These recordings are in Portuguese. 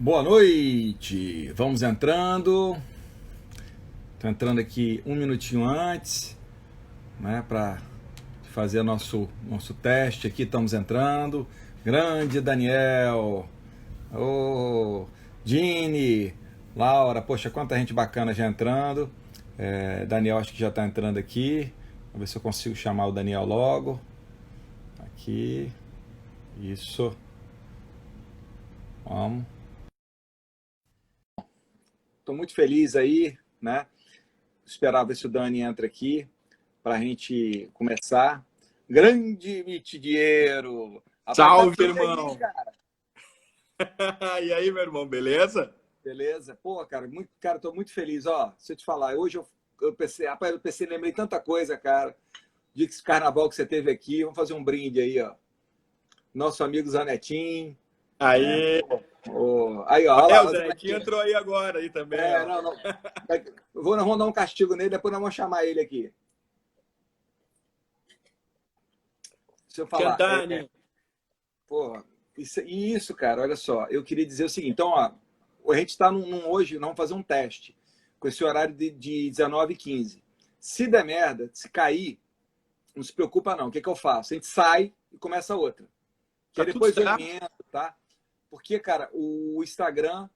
Boa noite! Vamos entrando. Tô entrando aqui um minutinho antes, né, para fazer nosso teste aqui. Estamos entrando. Grande Daniel, ô Dini, Laura, poxa, quanta gente bacana já entrando. Daniel acho que já está entrando aqui. Vamos ver se eu consigo chamar o Daniel logo. Aqui, isso. Vamos. Estou muito feliz aí, né? Esperar ver se o Dani entra aqui para a gente começar. Grande Mitidieiro! Rapaz, tá Salve, tudo aí, irmão! cara. E aí, meu irmão, beleza? Beleza? Pô, cara, tô muito feliz. Ó, se eu te falar, hoje eu pensei, rapaz, eu pensei, lembrei tanta coisa, cara. De que esse carnaval que você teve aqui, vamos fazer um brinde aí, ó. Nosso amigo Zanetim, né? Aí, Aí, ó, olha lá, o o Zanetinho Zanetim. entrou aí agora aí também, ó. Não, não. Nós vamos dar um castigo nele, depois nós vamos chamar ele aqui. Se eu falar, Cantane. porra, isso, cara, olha só, eu queria dizer o seguinte, então, ó, a gente está hoje, nós vamos fazer um teste com esse horário de 19h15. Se der merda, se cair, não se preocupa não, o que, que eu faço? A gente sai e começa outra. Que Tá aí tudo depois eu certo. emendo, tá? Porque, cara, o Instagram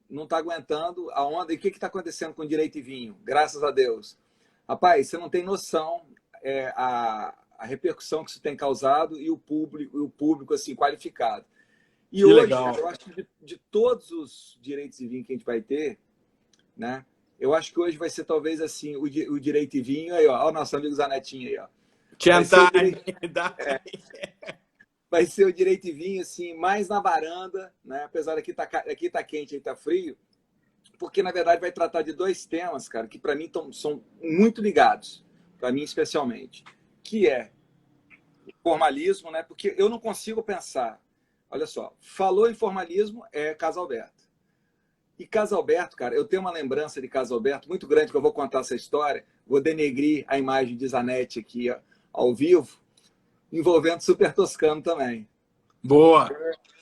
não tá aguentando a onda. E o que que tá acontecendo com Direito e Vinho? Graças a Deus. Rapaz, você não tem noção a repercussão que isso tem causado e o público assim, qualificado. E Que hoje, legal. cara, eu acho que de todos os direitos e vinho que a gente vai ter, né? Eu acho que hoje vai ser talvez assim, o direito e vinho, aí, ó, o nosso amigo Zanetinho aí, ó. Vai ser o Cantane. direito, vai ser o direito e vinho, assim, mais na varanda, né? Apesar aqui tá quente, aí tá frio, porque na verdade vai tratar de dois temas, cara, que para mim são muito ligados, para mim especialmente, que é formalismo, né? Porque eu não consigo pensar. Olha só, falou em formalismo é Casalberto. E Casalberto, cara, eu tenho uma lembrança de Casalberto muito grande que eu vou contar essa história. Vou denegrir a imagem de Zanetti aqui ó, ao vivo, envolvendo Super Toscano também. Boa.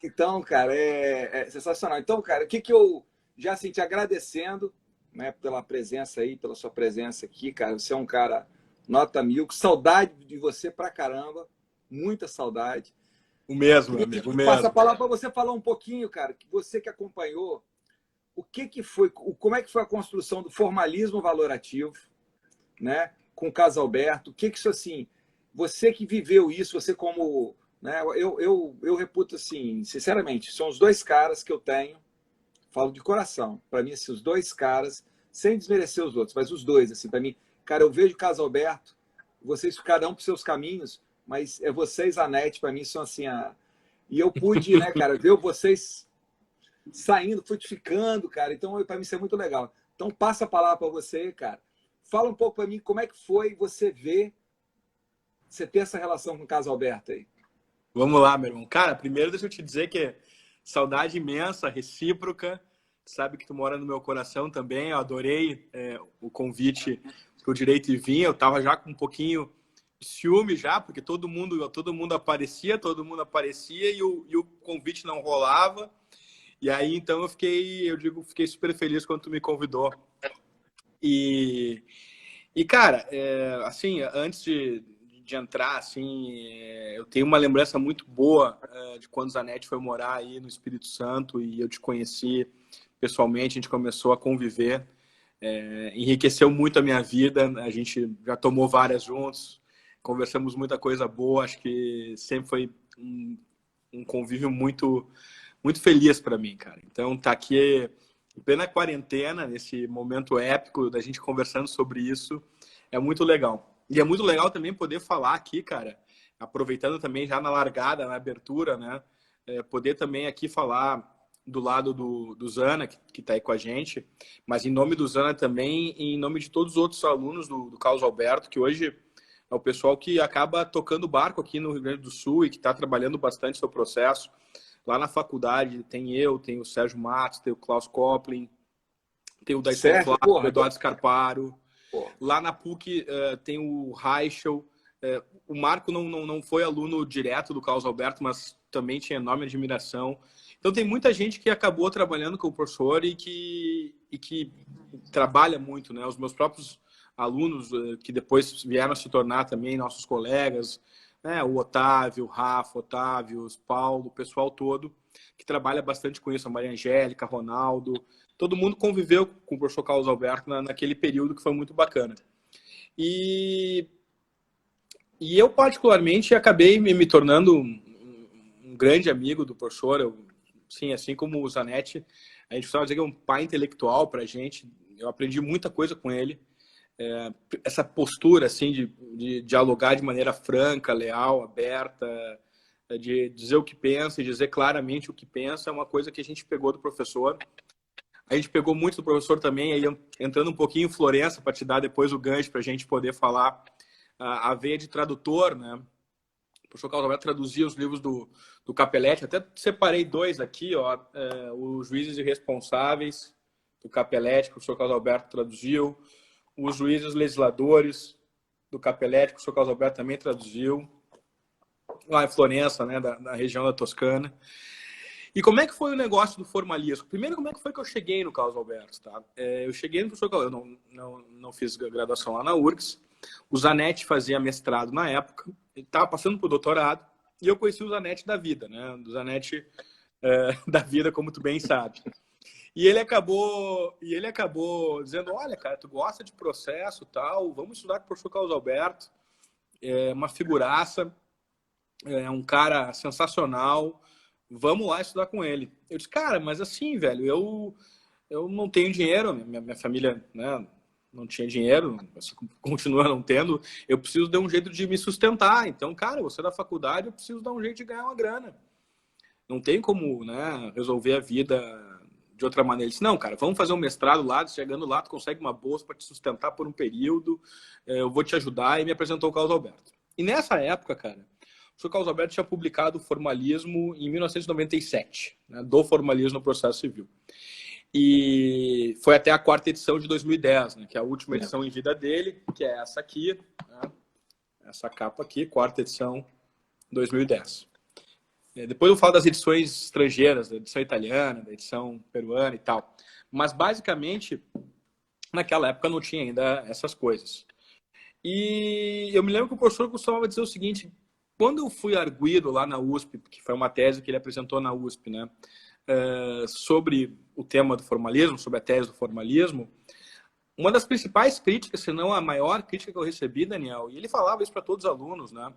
Então, cara, é sensacional. Então, cara, o que que eu já senti agradecendo, né, pela presença aí, pela sua presença aqui, cara. Você é um cara nota mil, com saudade de você pra caramba, muita saudade. O mesmo, meu Queria amigo, o te passar a mesmo. palavra para você falar um pouquinho, cara, que você que acompanhou, o que que foi, como é que foi a construção do formalismo valorativo, né, com o Casalberto, o que que isso assim, você que viveu isso, você como, né, eu reputo assim, sinceramente, são os dois caras que eu tenho, falo de coração, para mim assim, os dois caras, sem desmerecer os outros, mas os dois assim, para mim, cara, eu vejo Casalberto, vocês cada um para seus caminhos, mas é vocês a net para mim são assim e eu pude, né, cara, ver vocês saindo, frutificando, cara. Então, para mim, isso é muito legal. Então, passa a palavra para você, cara. Fala um pouco para mim como é que foi você ver, você ter essa relação com o caso Alberto aí. Vamos lá, meu irmão. Cara, primeiro deixa eu te dizer que saudade imensa, recíproca. Sabe que tu mora no meu coração também. Eu adorei o convite pro Direito e Vinho. Eu tava já com um pouquinho de ciúme já, porque todo mundo aparecia e o convite não rolava. E aí, então, fiquei super feliz quando tu me convidou. E cara, assim, antes de entrar, assim, eu tenho uma lembrança muito boa de quando Zanetti foi morar aí no Espírito Santo e eu te conheci pessoalmente, a gente começou a conviver, enriqueceu muito a minha vida, a gente já tomou várias juntos, conversamos muita coisa boa, acho que sempre foi um convívio muito feliz para mim, cara. Então, tá aqui em plena quarentena, nesse momento épico da gente conversando sobre isso, é muito legal. E é muito legal também poder falar aqui, cara, aproveitando também já na largada, na abertura, né? Poder também aqui falar do lado do Zana, que tá aí com a gente, mas em nome do Zana também e em nome de todos os outros alunos do Carlos Alberto, que hoje é o pessoal que acaba tocando barco aqui no Rio Grande do Sul e que está trabalhando bastante seu processo. Lá na faculdade tem o Sérgio Matos, tem o Klaus Koplin, tem o Daison Sérgio, Flávio, o porra, Eduardo Scarparo. porra. Lá na PUC tem o Reichel, O Marco não foi aluno direto do Carlos Alberto, mas também tinha enorme admiração. Então tem muita gente que acabou trabalhando com o professor e que trabalha muito, né? Os meus próprios alunos que depois vieram a se tornar também nossos colegas, né? O Otávio, o Rafa, Otávio, o Paulo, o pessoal todo que trabalha bastante com isso, a Maria Angélica, Ronaldo, todo mundo conviveu com o professor Carlos Alberto naquele período que foi muito bacana. E eu, particularmente, acabei me tornando um grande amigo do professor. Sim, assim como o Zanetti, a gente costuma dizer que é um pai intelectual para a gente. Eu aprendi muita coisa com ele. Essa postura assim de dialogar de maneira franca, leal, aberta, de dizer o que pensa e dizer claramente o que pensa, é uma coisa que a gente pegou do professor. A gente pegou muito do professor também, aí entrando um pouquinho em Florença, para te dar depois o gancho para a gente poder falar a veia de tradutor, né? O professor Carlos Alberto traduzia os livros do Capelletti. Até separei dois aqui, ó, os Juízes Irresponsáveis, do Capelletti, que o professor Carlos Alberto traduziu. Os Juízes Legisladores, do Capelletti, que o professor Carlos Alberto também traduziu. Lá em Florença, né, da região da Toscana. E como é que foi o negócio do formalismo? Primeiro, como é que foi que eu cheguei no Carlos Alberto? Tá? Eu cheguei no professor Carlos Alberto, eu não fiz graduação lá na URGS. O Zanetti fazia mestrado na época, ele estava passando para o doutorado, e eu conheci o Zanetti da vida, né? Do Zanetti da vida, como tu bem sabe. E ele acabou dizendo, olha, cara, tu gosta de processo e tal, vamos estudar com o professor Carlos Alberto, é uma figuraça, é um cara sensacional, vamos lá estudar com ele. Eu disse, cara, mas assim, velho, eu não tenho dinheiro, minha família, né, não tinha dinheiro, continua não tendo, eu preciso de um jeito de me sustentar. Então, cara, você da faculdade, eu preciso dar um jeito de ganhar uma grana. Não tem como, né, resolver a vida de outra maneira. Ele disse, não, cara, vamos fazer um mestrado lá, chegando lá, tu consegue uma bolsa para te sustentar por um período, eu vou te ajudar, e me apresentou o Carlos Alberto. E nessa época, cara, o Sr. Carlos Alberto tinha publicado o Formalismo em 1997, né, do Formalismo no Processo Civil. E foi até a 4ª edição de 2010, né, que é a última edição em vida dele, que é essa aqui, né, essa capa aqui, 4ª edição, 2010. Depois eu falo das edições estrangeiras, da edição italiana, da edição peruana e tal. Mas, basicamente, naquela época não tinha ainda essas coisas. E eu me lembro que o professor costumava dizer o seguinte, quando eu fui arguido lá na USP, que foi uma tese que ele apresentou na USP, né, sobre o tema do formalismo, sobre a tese do formalismo, uma das principais críticas, se não a maior crítica que eu recebi, Daniel, e ele falava isso para todos os alunos, né,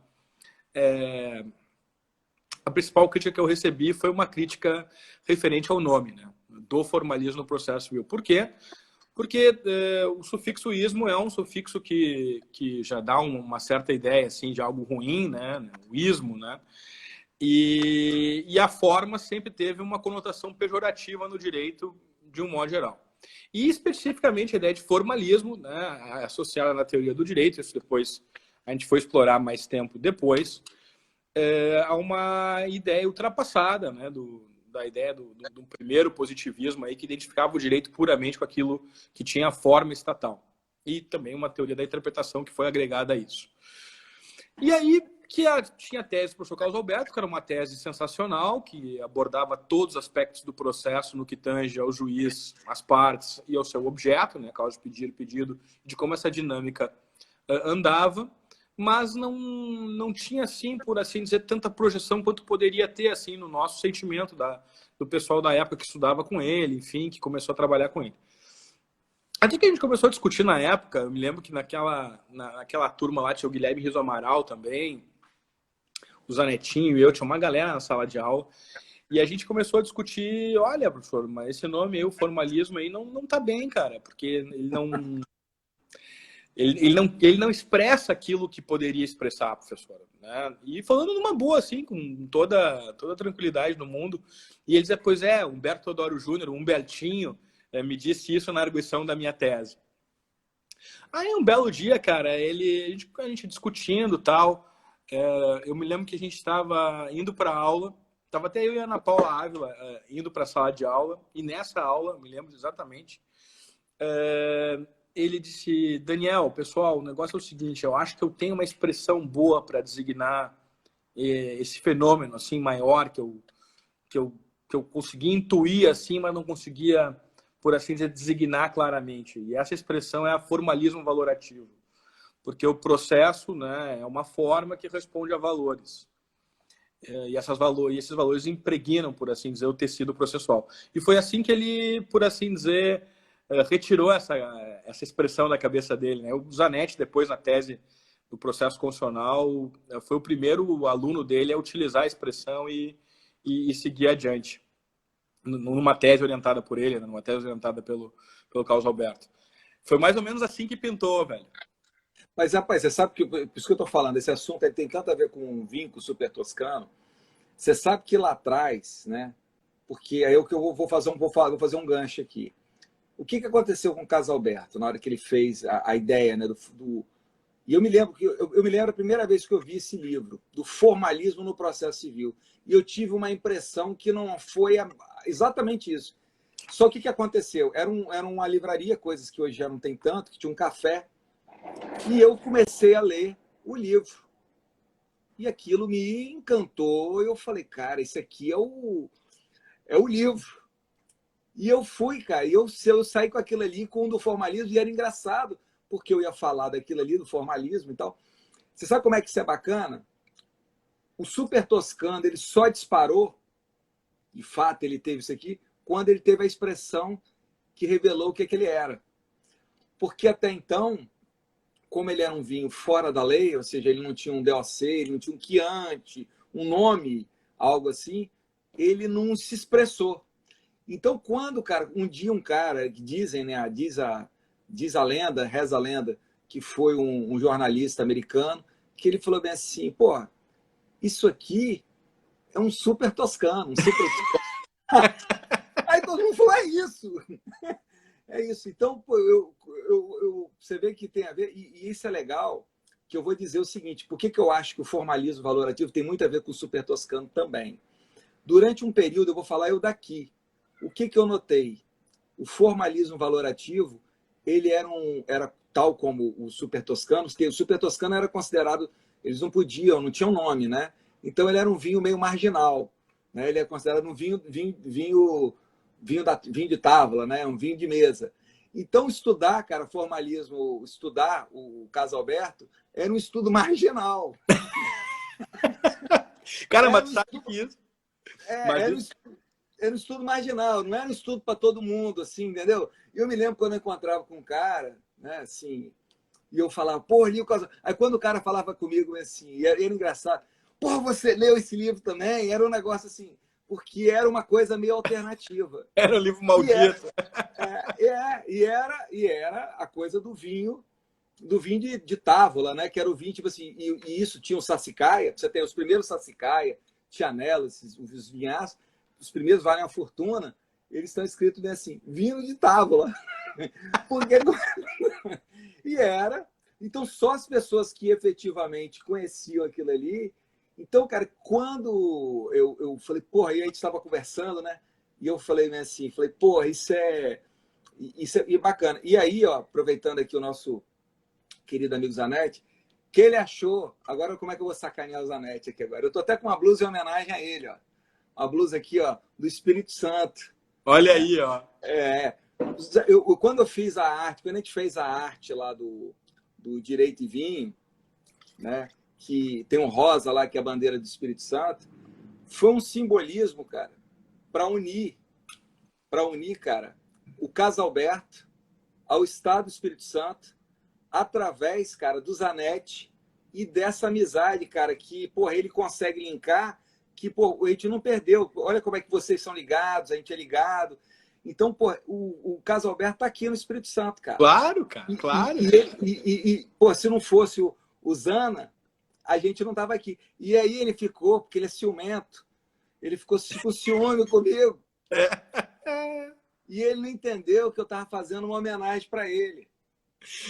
a principal crítica que eu recebi foi uma crítica referente ao nome, né, do formalismo no processo civil. Por quê? Porque o sufixo ismo é um sufixo que já dá uma certa ideia assim, de algo ruim, né, o ismo, né, e a forma sempre teve uma conotação pejorativa no direito de um modo geral. E especificamente a ideia de formalismo, né, associada na teoria do direito, isso depois a gente foi explorar mais tempo depois, a uma ideia ultrapassada, né, da ideia do primeiro positivismo aí, que identificava o direito puramente com aquilo que tinha a forma estatal. E também uma teoria da interpretação que foi agregada a isso. E aí que tinha a tese do professor Carlos Alberto, que era uma tese sensacional, que abordava todos os aspectos do processo no que tange ao juiz, às partes e ao seu objeto, né, causa de pedido, de como essa dinâmica andava, mas não tinha, assim, por assim dizer, tanta projeção quanto poderia ter, assim, no nosso sentimento do pessoal da época que estudava com ele, enfim, que começou a trabalhar com ele. Até que a gente começou a discutir na época, eu me lembro que naquela turma lá tinha o Guilherme Rizzo Amaral também, o Zanetinho e eu, tinha uma galera na sala de aula, e a gente começou a discutir, olha, professor, mas esse nome aí, o formalismo aí, não tá bem, cara, porque ele não expressa aquilo que poderia expressar, professora, né? E falando numa boa, assim, com toda tranquilidade no mundo. E ele dizia, pois é, Humberto Teodoro Júnior, Humbertinho, me disse isso na arguição da minha tese. Aí, um belo dia, cara, a gente discutindo e tal, eu me lembro que a gente estava indo para a aula, estava até eu e a Ana Paula Ávila indo para a sala de aula, e nessa aula, me lembro exatamente, ele disse, Daniel, pessoal, o negócio é o seguinte, eu acho que eu tenho uma expressão boa para designar esse fenômeno assim maior que eu, que eu consegui intuir assim, mas não conseguia, por assim dizer, designar claramente. E essa expressão é a formalismo valorativo, porque o processo, né, é uma forma que responde a valores. E esses valores impregnam, por assim dizer, o tecido processual. E foi assim que ele, por assim dizer, retirou essa expressão da cabeça dele, né? O Zanetti, depois, na tese do processo constitucional, foi o primeiro aluno dele a utilizar a expressão e seguir adiante, numa tese orientada por ele, numa tese orientada pelo Carlos Alberto. Foi mais ou menos assim que pintou, velho. Mas, rapaz, você sabe que, por isso que eu estou falando, esse assunto tem tanto a ver com um vínculo super toscano. Você sabe que lá atrás, né? Porque aí eu vou fazer um gancho aqui. O que aconteceu com o Casalberto na hora que ele fez a ideia, né? E eu me lembro eu me lembro a primeira vez que eu vi esse livro, do formalismo no processo civil. E eu tive uma impressão que não foi exatamente isso. Só que o que aconteceu? Era uma livraria, coisas que hoje já não tem tanto, que tinha um café. E eu comecei a ler o livro. E aquilo me encantou. Eu falei, cara, isso aqui é o livro. E eu fui, cara. E eu saí com aquilo ali, com o do formalismo, e era engraçado, porque eu ia falar daquilo ali, do formalismo e tal. Você sabe como é que isso é bacana? O Super Toscano, ele só disparou, de fato ele teve isso aqui, quando ele teve a expressão que revelou o que ele era. Porque até então, como ele era um vinho fora da lei, ou seja, ele não tinha um DOC, ele não tinha um Chianti, um nome, algo assim, ele não se expressou. Então, quando, cara, um dia um cara, que dizem, né, diz a lenda, reza a lenda, que foi um jornalista americano, que ele falou bem assim, pô, isso aqui é um super toscano, um super toscano. Aí todo mundo falou, é isso. É isso. Então, pô, você vê que tem a ver, e isso é legal, que eu vou dizer o seguinte, por que eu acho que o formalismo valorativo tem muito a ver com o super toscano também? Durante um período, eu vou falar eu daqui, o que eu notei? O formalismo valorativo, ele era tal como o super toscano, porque o super toscano era considerado, eles não podiam, não tinham nome, né? Então ele era um vinho meio marginal, né? Ele é considerado um vinho de távola, né? Um vinho de mesa. Então estudar, cara, formalismo, estudar o Casalberto era um estudo marginal. Cara, mas tu sabe que isso? Era um estudo marginal, não era um estudo para todo mundo, assim, entendeu? E eu me lembro quando eu encontrava com um cara, né, assim, e eu falava, pô, li o Casalberto. Aí quando o cara falava comigo, assim, e era engraçado, pô, você leu esse livro também? Era um negócio assim, porque era uma coisa meio alternativa. Era um livro maldito. E era a coisa do vinho de távola, né? Que era o vinho, tipo assim, e isso tinha o sassicaia, você tem os primeiros sassicaia, Tianello, os vinhaços, os primeiros valem a fortuna, eles estão escritos bem assim, vinho de távola. Porque... E era. Então, só as pessoas que efetivamente conheciam aquilo ali. Então, cara, quando eu falei, porra, e a gente estava conversando, né? E eu falei assim, porra, isso é bacana. E aí, ó, aproveitando aqui o nosso querido amigo Zanetti, que ele achou, agora como é que eu vou sacanear o Zanetti aqui agora? Eu tô até com uma blusa em homenagem a ele, ó. Uma blusa aqui, ó, do Espírito Santo. Olha aí, ó. Quando eu fiz a arte, quando a gente fez a arte lá do Direito e Vinho, né? Que tem um rosa lá, que é a bandeira do Espírito Santo, foi um simbolismo, cara, para unir, cara, o Casalberto ao Estado do Espírito Santo, através, cara, do Zanetti e dessa amizade, cara, que, porra, ele consegue linkar, que, pô, a gente não perdeu. Olha como é que vocês são ligados, a gente é ligado. Então, pô, o Casalberto tá aqui no Espírito Santo, cara. Claro, cara, claro. Pô, se não fosse o Zana, a gente não tava aqui. E aí ele ficou, porque ele é ciumento, ele ficou com ciúme comigo. E ele não entendeu que eu tava fazendo uma homenagem para ele.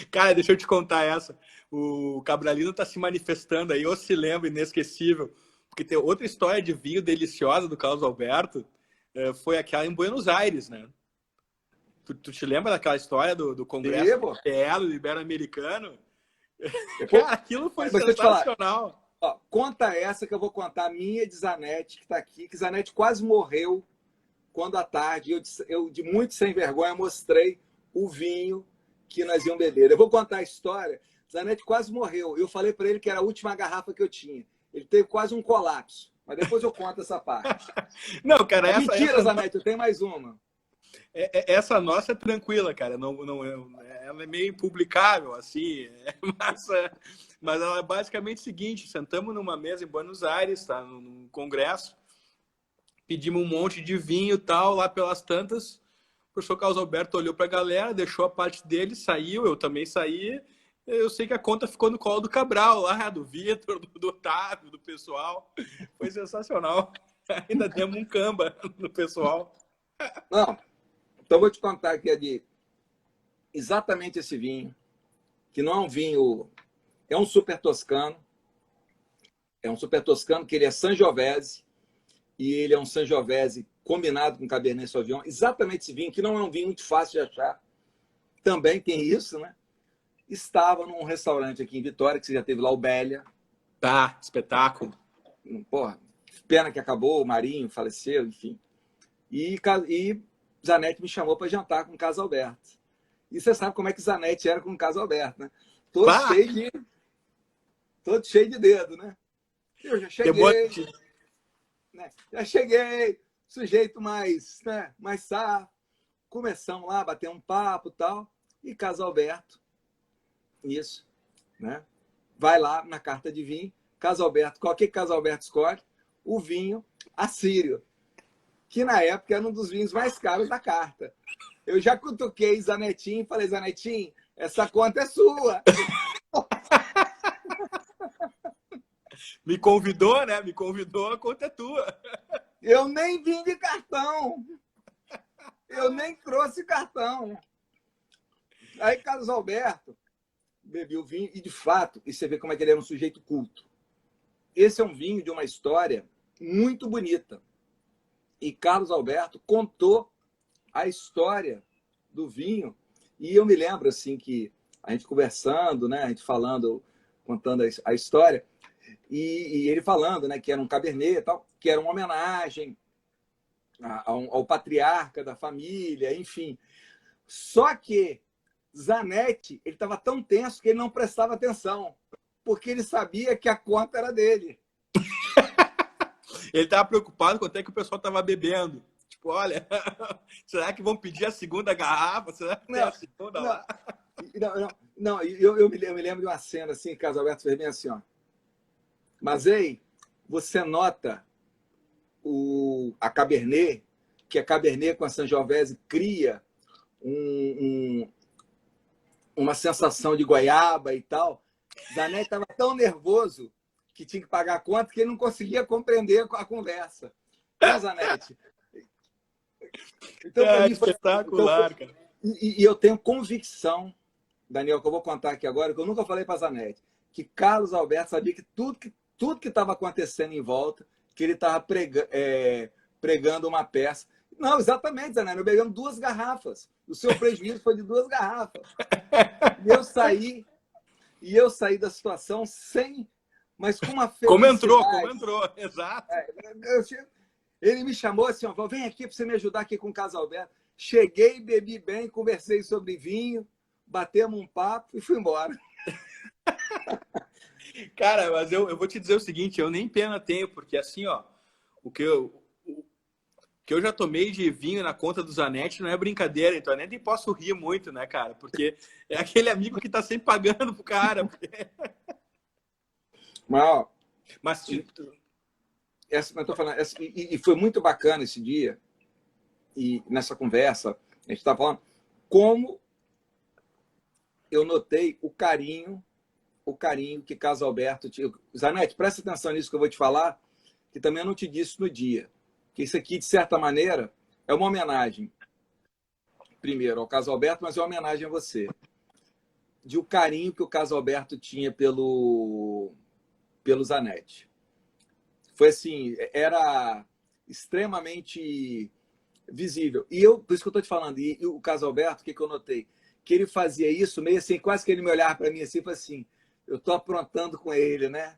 Cara, deixa eu te contar essa. O Cabralino tá se manifestando aí, ou se lembra, inesquecível. Porque tem outra história de vinho deliciosa do Carlos Alberto, foi aquela em Buenos Aires, né? Tu te lembra daquela história do Congresso Lembro. do Ibero-Americano? Depois, Cara, aquilo foi mas deixa eu te falar, sensacional. ó, conta essa que eu vou contar, a minha de Zanetti, que está aqui, que Zanetti quase morreu quando à tarde, eu de muito sem vergonha, mostrei o vinho que nós íamos beber. Eu vou contar a história. Zanetti quase morreu. Eu falei para ele que era a última garrafa que eu tinha. Ele teve quase um colapso. Mas depois eu conto essa parte. Não, cara, É mentira, Zanetti, eu tenho mais uma. Essa nossa é tranquila, cara. Ela é meio impublicável, assim. Mas ela é basicamente o seguinte: sentamos numa mesa em Buenos Aires, tá? Num congresso, pedimos um monte de vinho e tal, lá pelas tantas. O professor Carlos Alberto olhou para a galera, deixou a parte dele, saiu, eu também saí. Eu sei que a conta ficou no colo do Cabral, lá, do Vitor, do Otávio, do pessoal. Foi sensacional. Ainda demos um camba no pessoal. Não, então vou te contar que é de exatamente esse vinho, que não é um vinho, é um super toscano. É um super toscano, que ele é Sangiovese, e ele é um Sangiovese combinado com Cabernet Sauvignon. Exatamente esse vinho, que não é um vinho muito fácil de achar. Também tem isso, né? Estava num restaurante aqui em Vitória, que você já teve lá, o Bélia. Tá, espetáculo. Porra, pena que acabou, o Marinho faleceu, enfim. E Zanetti me chamou para jantar com o Carlos Alberto. E você sabe como é que Zanetti era com o Carlos Alberto, né? Todo cheio de dedo, né? Eu já cheguei, né? Já cheguei, sujeito mais, né? Mais safo. Começamos lá, bater um papo e tal. E Carlos Alberto, isso, né? Vai lá na carta de vinho, Carlos Alberto, qual que Carlos Alberto escolhe? O vinho assírio, que na época era um dos vinhos mais caros da carta. Eu já cutuquei Zanetinho e falei, Zanetinho, essa conta é sua. Me convidou, né? Me convidou, a conta é tua. Eu nem vim de cartão. Eu nem trouxe cartão. Aí Carlos Alberto bebeu o vinho e, de fato, e você vê como é que ele era um sujeito culto. Esse é um vinho de uma história muito bonita. E Carlos Alberto contou a história do vinho. E eu me lembro, assim, que a gente conversando, né? A gente falando, contando a história, e ele falando, né? Que era um Cabernet e tal, que era uma homenagem ao patriarca da família, enfim. Só que Zanetti, ele estava tão tenso que ele não prestava atenção, porque ele sabia que a conta era dele. Ele estava preocupado com até que o pessoal estava bebendo. Tipo, olha, será que vão pedir a segunda garrafa? Será que tem a segunda lá? Não, eu me lembro de uma cena assim, Carlos Alberto fez bem assim, ó. Mas, ei, você nota a Cabernet, que a Cabernet com a Sangiovese cria uma sensação de goiaba e tal. Zanetti estava tão nervoso que tinha que pagar a conta que ele não conseguia compreender a conversa. Então, Zanetti. Então, para mim foi espetacular, cara. E eu tenho convicção, Daniel, que eu vou contar aqui agora, que eu nunca falei para Zanetti, que Carlos Alberto sabia que tudo que estava acontecendo em volta, que ele estava pregando uma peça. Não, exatamente, Zanetti, eu bebemos 2 garrafas. O seu prejuízo foi de 2 garrafas. E eu saí da situação mas com uma felicidade. Como entrou, exato. Ele me chamou assim, ó, vem aqui para você me ajudar aqui com o Carlos Alberto. Cheguei, bebi bem, conversei sobre vinho, batemos um papo e fui embora. Cara, mas eu vou te dizer o seguinte, eu nem pena tenho, porque assim, ó, o que eu já tomei de vinho na conta do Zanetti não é brincadeira, então eu nem posso rir muito, né, cara? Porque é aquele amigo que tá sempre pagando pro cara. Mas eu tô falando, e foi muito bacana esse dia, e nessa conversa, a gente estava falando como eu notei o carinho que Carlos Alberto tinha. Zanetti, presta atenção nisso que eu vou te falar, que também eu não te disse no dia. Que isso aqui, de certa maneira, é uma homenagem, primeiro, ao Carlos Alberto, mas é uma homenagem a você. De o carinho que o Carlos Alberto tinha pelo Zanetti. Foi assim, era extremamente visível. E eu, por isso que eu estou te falando, e o Casalberto, o que eu notei? Que ele fazia isso meio assim, quase que ele me olhava para mim assim e falou assim, eu estou aprontando com ele, né?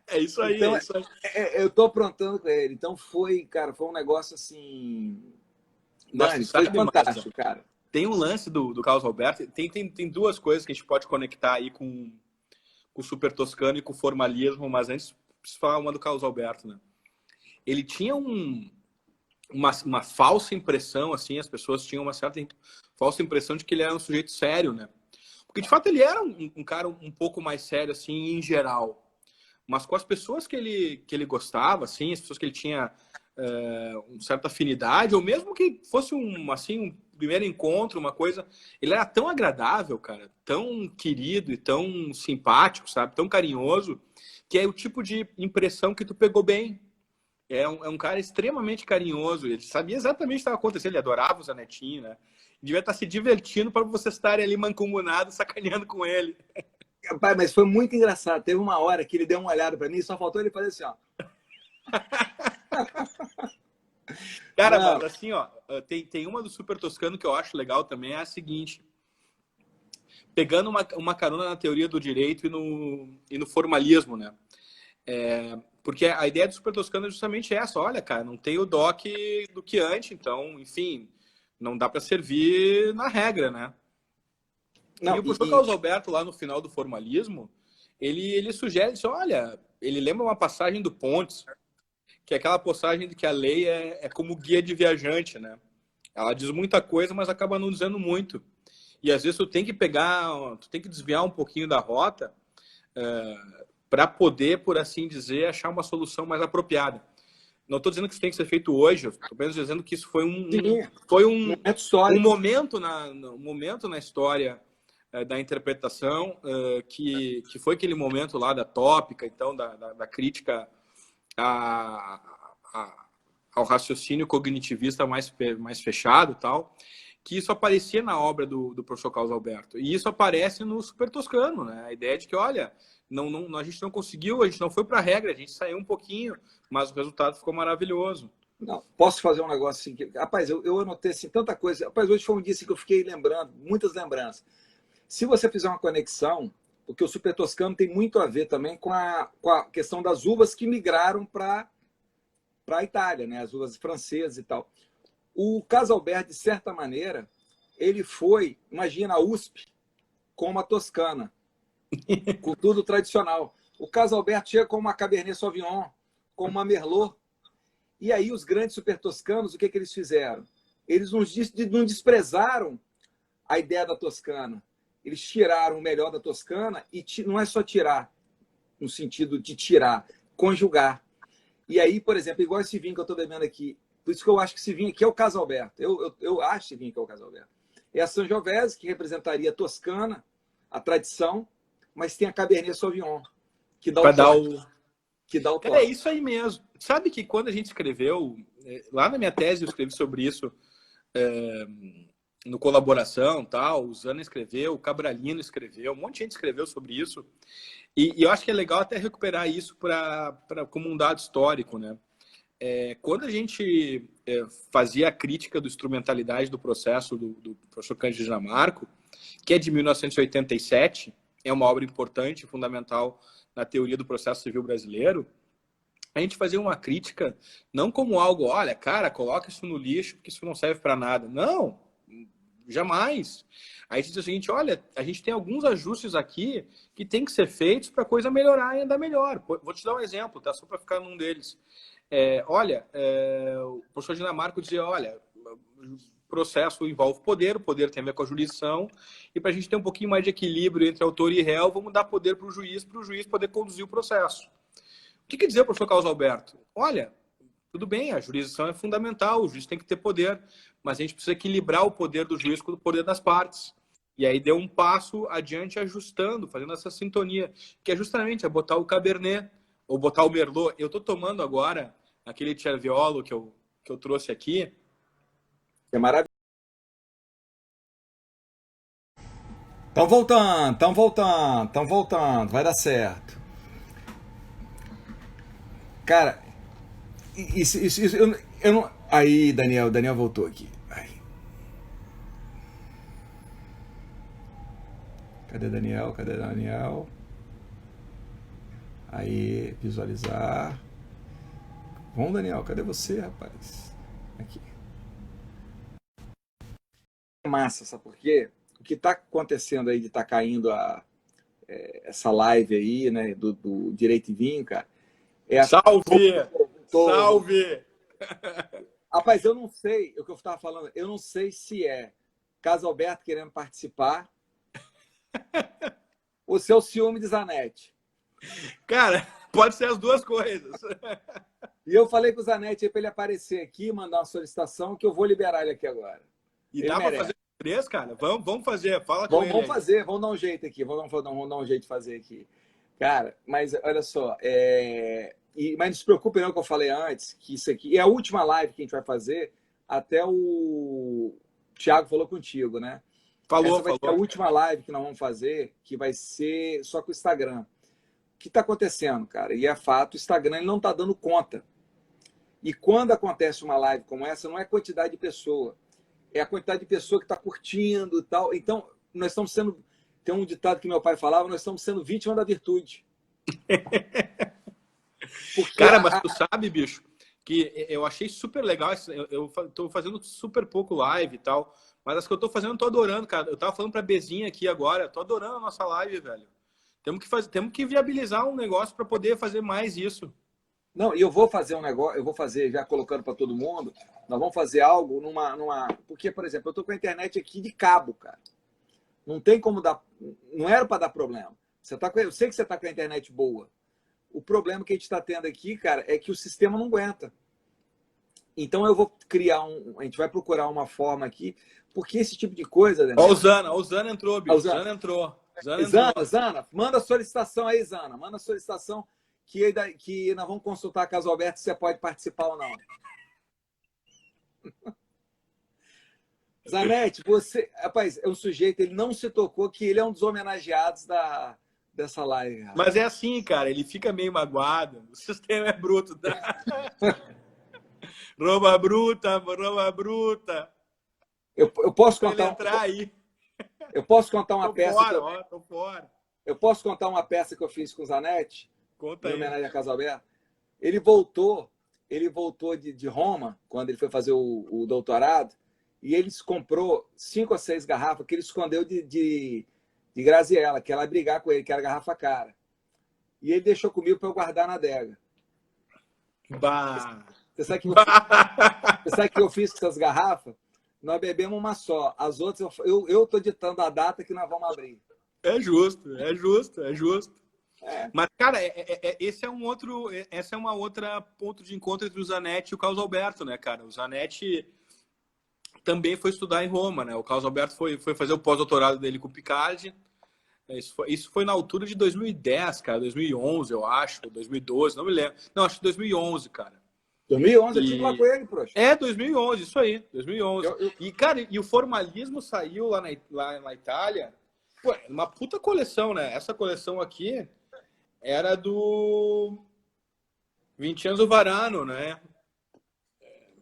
É isso aí, Então, é isso aí. eu estou aprontando com ele. Então foi, cara, foi um negócio assim, Mas tu Dani, foi sabe, Marta, fantástico, cara. tem um lance do Carlos Alberto, tem duas coisas que a gente pode conectar aí com o Super Toscano e com o formalismo, mas antes preciso falar uma do Carlos Alberto, né? Ele tinha uma falsa impressão, assim, as pessoas tinham uma certa falsa impressão de que ele era um sujeito sério, né? Porque, de fato, ele era um cara um pouco mais sério, assim, em geral. Mas com as pessoas que ele gostava, assim, as pessoas que ele tinha uma certa afinidade, ou mesmo que fosse assim, um primeiro encontro, uma coisa, ele era tão agradável, cara, tão querido e tão simpático, sabe? Tão carinhoso, que é o tipo de impressão que tu pegou bem. É um cara extremamente carinhoso, ele sabia exatamente o que estava acontecendo, ele adorava o Zanetinho, né? Devia estar se divertindo para vocês estarem ali mancomunados, sacaneando com ele. Pai, mas foi muito engraçado. Teve uma hora que ele deu uma olhada para mim e só faltou ele fazer assim, ó. Cara, Não. mas assim, ó, tem uma do Super Toscano que eu acho legal também, é a seguinte. Pegando uma carona na teoria do direito e no formalismo, né? Porque a ideia do Super Toscano é justamente essa. Olha, cara, não tem o DOC do que antes, então, enfim, não dá para servir na regra, né? Não, E o professor Carlos Alberto, lá no final do formalismo, ele sugere, diz, olha, ele lembra uma passagem do Pontes, que é aquela passagem de que a lei é como guia de viajante, né? Ela diz muita coisa, mas acaba não dizendo muito. E às vezes tu tem que desviar um pouquinho da rota para poder, por assim dizer, achar uma solução mais apropriada. Não estou dizendo que isso tem que ser feito hoje, estou apenas dizendo que isso foi momento histórico. um momento na história da interpretação, que foi aquele momento lá da tópica, então, da crítica ao raciocínio cognitivista mais fechado, tal, que isso aparecia na obra do professor Carlos Alberto. E isso aparece no Super Toscano, né? A ideia de que, olha, a gente não conseguiu, a gente não foi para a regra, a gente saiu um pouquinho, mas o resultado ficou maravilhoso. Não, posso fazer um negócio assim? Rapaz, eu anotei assim, tanta coisa. Rapaz, hoje foi um dia assim, que eu fiquei lembrando, muitas lembranças. Se você fizer uma conexão, porque o Super Toscano tem muito a ver também com a questão das uvas que migraram para a Itália, né? As uvas francesas e tal. O Casalberto, de certa maneira, ele foi, imagina, a USP com uma Toscana, com tudo tradicional. O Casalberto chega com uma Cabernet Sauvignon, com uma Merlot. E aí os grandes super toscanos, o que eles fizeram? Eles não desprezaram a ideia da Toscana. Eles tiraram o melhor da Toscana e não é só tirar, no sentido de tirar, conjugar. E aí, por exemplo, igual esse vinho que eu estou bebendo aqui, por isso que eu acho que esse vinho aqui é o Casalberto. Eu acho esse vinho que é o Casalberto. É a Sangiovese, que representaria a Toscana, a tradição, mas tem a Cabernet Sauvignon, que dá que dá o toque. É isso aí mesmo. Sabe que quando a gente escreveu, lá na minha tese eu escrevi sobre isso, no Colaboração, tal, o Zana escreveu, o Cabralino escreveu, um monte de gente escreveu sobre isso. E eu acho que é legal até recuperar isso como um dado histórico, né? Quando a gente fazia a crítica da instrumentalidade do processo do professor Cândido Dinamarco, que é de 1987, é uma obra importante, fundamental na teoria do processo civil brasileiro, a gente fazia uma crítica não como algo, olha, cara, coloca isso no lixo porque isso não serve para nada. Não, jamais. Aí a gente diz o seguinte, olha, a gente tem alguns ajustes aqui que tem que ser feitos para a coisa melhorar e andar melhor. Vou te dar um exemplo, tá? Só para ficar num deles. O professor Dinamarco dizia, olha, o processo envolve o poder tem a ver com a jurisdição, e para a gente ter um pouquinho mais de equilíbrio entre autor e réu, vamos dar poder para o juiz poder conduzir o processo. O que quer dizer o professor Carlos Alberto? Olha, tudo bem, a jurisdição é fundamental, o juiz tem que ter poder, mas a gente precisa equilibrar o poder do juiz com o poder das partes. E aí deu um passo adiante ajustando, fazendo essa sintonia, que é justamente botar o Cabernet, ou botar o Merlot. Eu estou tomando agora aquele Cerviolo que eu trouxe aqui. É maravilhoso. Estão voltando, vai dar certo. Cara, isso eu não, Aí, Daniel voltou aqui. Aí. Cadê Daniel? Cadê Daniel? Aí, visualizar. Bom, Daniel, cadê você, rapaz? Aqui. Massa, sabe por quê? O que está acontecendo aí de estar caindo essa live aí, né, do Direito e Vinho, cara, é a... Salve! Salve! Rapaz, eu não sei, o que eu estava falando, eu não sei se é Casalberto querendo participar ou se é o ciúme de Zanetti. Cara, pode ser as duas coisas. E eu falei com o Zanetti para ele aparecer aqui, mandar uma solicitação, que eu vou liberar ele aqui agora. E ele dá para merece. fazer três, cara? Vamos fazer, fala com ele. Vamos fazer, vamos dar um jeito aqui, vamos dar um jeito de fazer aqui. Cara, mas olha só, mas não se preocupe não que eu falei antes, que isso aqui é a última live que a gente vai fazer, até o Thiago falou contigo, né? Falou, Essa vai ser a última live que nós vamos fazer, que vai ser só com o Instagram. O que está acontecendo, cara? E é fato, o Instagram ele não está dando conta. E quando acontece uma live como essa, não é quantidade de pessoa, é a quantidade de pessoa que está curtindo e tal. Então, nós estamos sendo... Tem um ditado que meu pai falava, nós estamos sendo vítima da virtude. Cara, mas tu sabe, bicho, que eu achei super legal, eu tô fazendo super pouco live e tal, mas as que eu tô fazendo eu tô adorando, cara. Eu tava falando pra Bezinha aqui agora, tô adorando a nossa live, velho. Temos que viabilizar um negócio para poder fazer mais isso. Não, e eu vou fazer um negócio, eu vou fazer, já colocando para todo mundo, nós vamos fazer algo numa... Porque, por exemplo, eu tô com a internet aqui de cabo, cara. Não tem como dar... Não era para dar problema. Eu sei que você tá com a internet boa. O problema que a gente está tendo aqui, cara, é que o sistema não aguenta. Então eu vou criar a gente vai procurar uma forma aqui, porque esse tipo de coisa... Ó, o Zana entrou, bicho. Zana entrou. Zana, manda a solicitação aí, Zana. Manda a solicitação que nós vamos consultar a Casalberto se você pode participar ou não. Zanetti, você... Rapaz, é um sujeito, ele não se tocou que ele é um dos homenageados dessa live. Rapaz. Mas é assim, cara, ele fica meio magoado. O sistema é bruto. Tá? Roma bruta, Roma bruta. Eu posso contar... entrar aí. Eu posso contar uma peça... Tô fora. Eu posso contar uma peça que eu fiz com o Zanetti? Conta aí. Em homenagem a Casalberto. Ele voltou de Roma, quando ele foi fazer o doutorado, e ele comprou 5 ou 6 garrafas que ele escondeu de Graziella, que ela ia brigar com ele, que era garrafa cara. E ele deixou comigo para eu guardar na adega. Bah. Você sabe que eu fiz com essas garrafas? Nós bebemos uma só. As outras, eu estou ditando a data que nós vamos abrir. É justo, é justo, é justo. É. Mas, cara, essa é uma outra ponto de encontro entre o Zanetti e o Carlos Alberto, né, cara? O Zanetti também foi estudar em Roma, né? O Carlos Alberto foi fazer o pós-doutorado dele com o Picardi. Isso foi na altura de 2010, cara, 2011, eu acho, 2012, não me lembro. Não, acho que 2011, cara. 2011, eu tive lá com ele, proxa. 2011, isso aí, 2011. E, cara, e o formalismo saiu lá na Itália, pô, uma puta coleção, né? Essa coleção aqui era do Vincenzo Varano, né?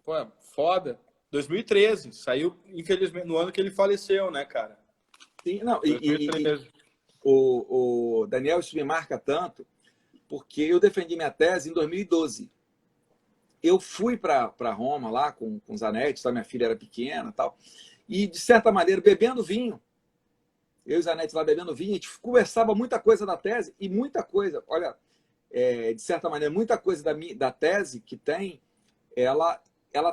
Pô, foda. 2013, saiu, infelizmente, no ano que ele faleceu, né, cara? Sim, não, o Daniel, isso me marca tanto, porque eu defendi minha tese em 2012. Eu fui para Roma lá com Zanetti, tá? Minha filha era pequena e tal, e, de certa maneira, bebendo vinho. Eu e Zanetti lá bebendo vinho, a gente conversava muita coisa da tese, e muita coisa, olha, de certa maneira, muita coisa da tese que tem, ela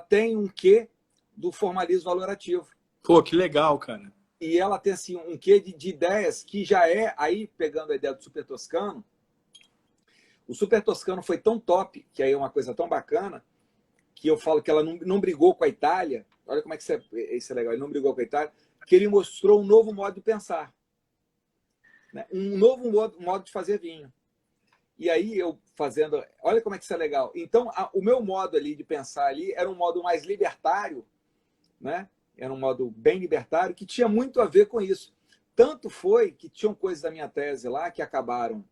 tem um quê do formalismo valorativo. Pô, que legal, cara. E ela tem assim, um quê de ideias que já aí pegando a ideia do super toscano, o super toscano foi tão top, que aí é uma coisa tão bacana, que eu falo que ela não brigou com a Itália, olha como é que isso é legal, ele não brigou com a Itália, que ele mostrou um novo modo de pensar, né? Um novo modo de fazer vinho. E aí eu fazendo, olha como é que isso é legal. Então, o meu modo ali de pensar ali era um modo mais libertário, né? Era um modo bem libertário, que tinha muito a ver com isso. Tanto foi que tinham coisas da minha tese lá que acabaram,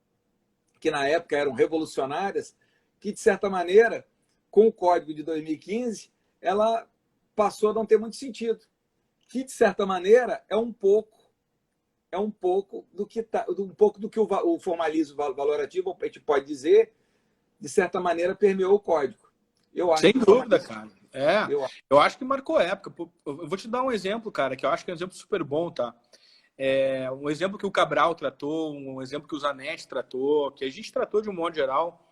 que na época eram revolucionárias, que, de certa maneira, com o código de 2015, ela passou a não ter muito sentido. Que, de certa maneira, é um pouco do que o formalismo valorativo, a gente pode dizer, de certa maneira, permeou o código. Eu acho Sem que dúvida, cara. eu acho que marcou época. Eu vou te dar um exemplo, cara, que eu acho que é um exemplo super bom, tá? Um exemplo que o Cabral tratou, um exemplo que o Zanetti tratou, que a gente tratou de um modo geral,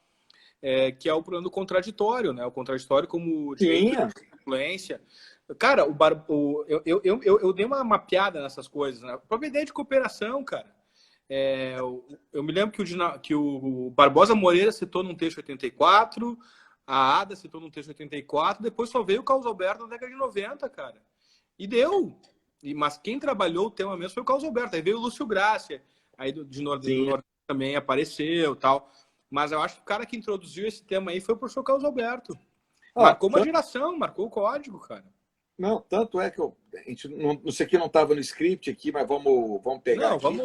que é o problema do contraditório, né? O contraditório como direito de influência. Cara, eu dei uma mapeada nessas coisas, né? A própria ideia de cooperação, cara. Eu me lembro que o Barbosa Moreira citou num texto 84, a Ada citou num texto 84, depois só veio o Carlos Alberto na década de 90, cara. E deu. Mas quem trabalhou o tema mesmo foi o Carlos Alberto. Aí veio o Lúcio Grácia, aí do Nordeste também apareceu tal. Mas eu acho que o cara que introduziu esse tema aí foi o professor Carlos Alberto. Marcou uma geração, marcou o código, cara. Não, tanto é que a gente não sei que não estava no script aqui, mas vamos pegar. Não, aqui.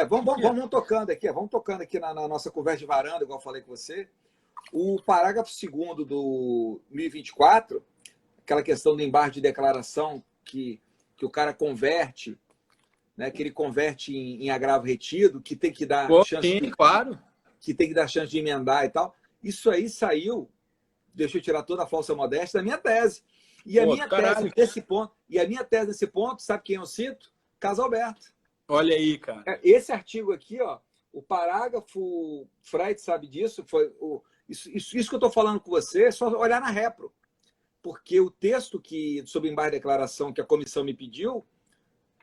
Vamos tocando aqui, vamos tocando aqui na nossa conversa de varanda, igual eu falei com você. O parágrafo 2º do 1024, aquela questão do embargo de declaração que o cara converte, né, que ele converte em agravo retido, que tem que dar que tem que dar chance de emendar e tal. Isso aí saiu, deixa eu tirar toda a falsa modéstia, da minha tese. E a minha tese nesse ponto, sabe quem eu cito? Carlos Alberto. Olha aí, cara. Esse artigo aqui, ó, o parágrafo, Freud sabe disso, isso que eu estou falando com você, é só olhar na Repro. Porque o texto sobre embargo de declaração que a comissão me pediu,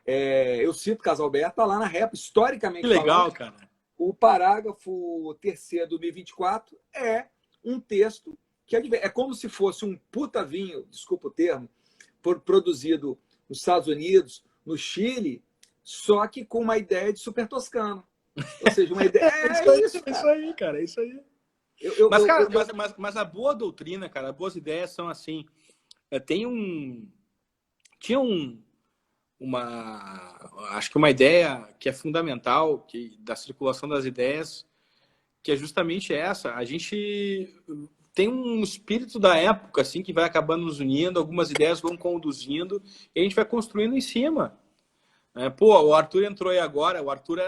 eu cito Carlos Alberto, está lá na Repro, historicamente falando. Que legal, cara. O parágrafo 3º do 1024 é um texto que é como se fosse um puta vinho, desculpa o termo, produzido nos Estados Unidos, no Chile, só que com uma ideia de super toscano. Ou seja, uma ideia... isso aí, cara, é isso aí. Mas a boa doutrina, cara, as boas ideias são assim. Acho que uma ideia que é fundamental da circulação das ideias, que é justamente essa. A gente tem um espírito da época assim que vai acabando nos unindo, algumas ideias vão conduzindo e a gente vai construindo em cima. O Arthur entrou aí agora. O Arthur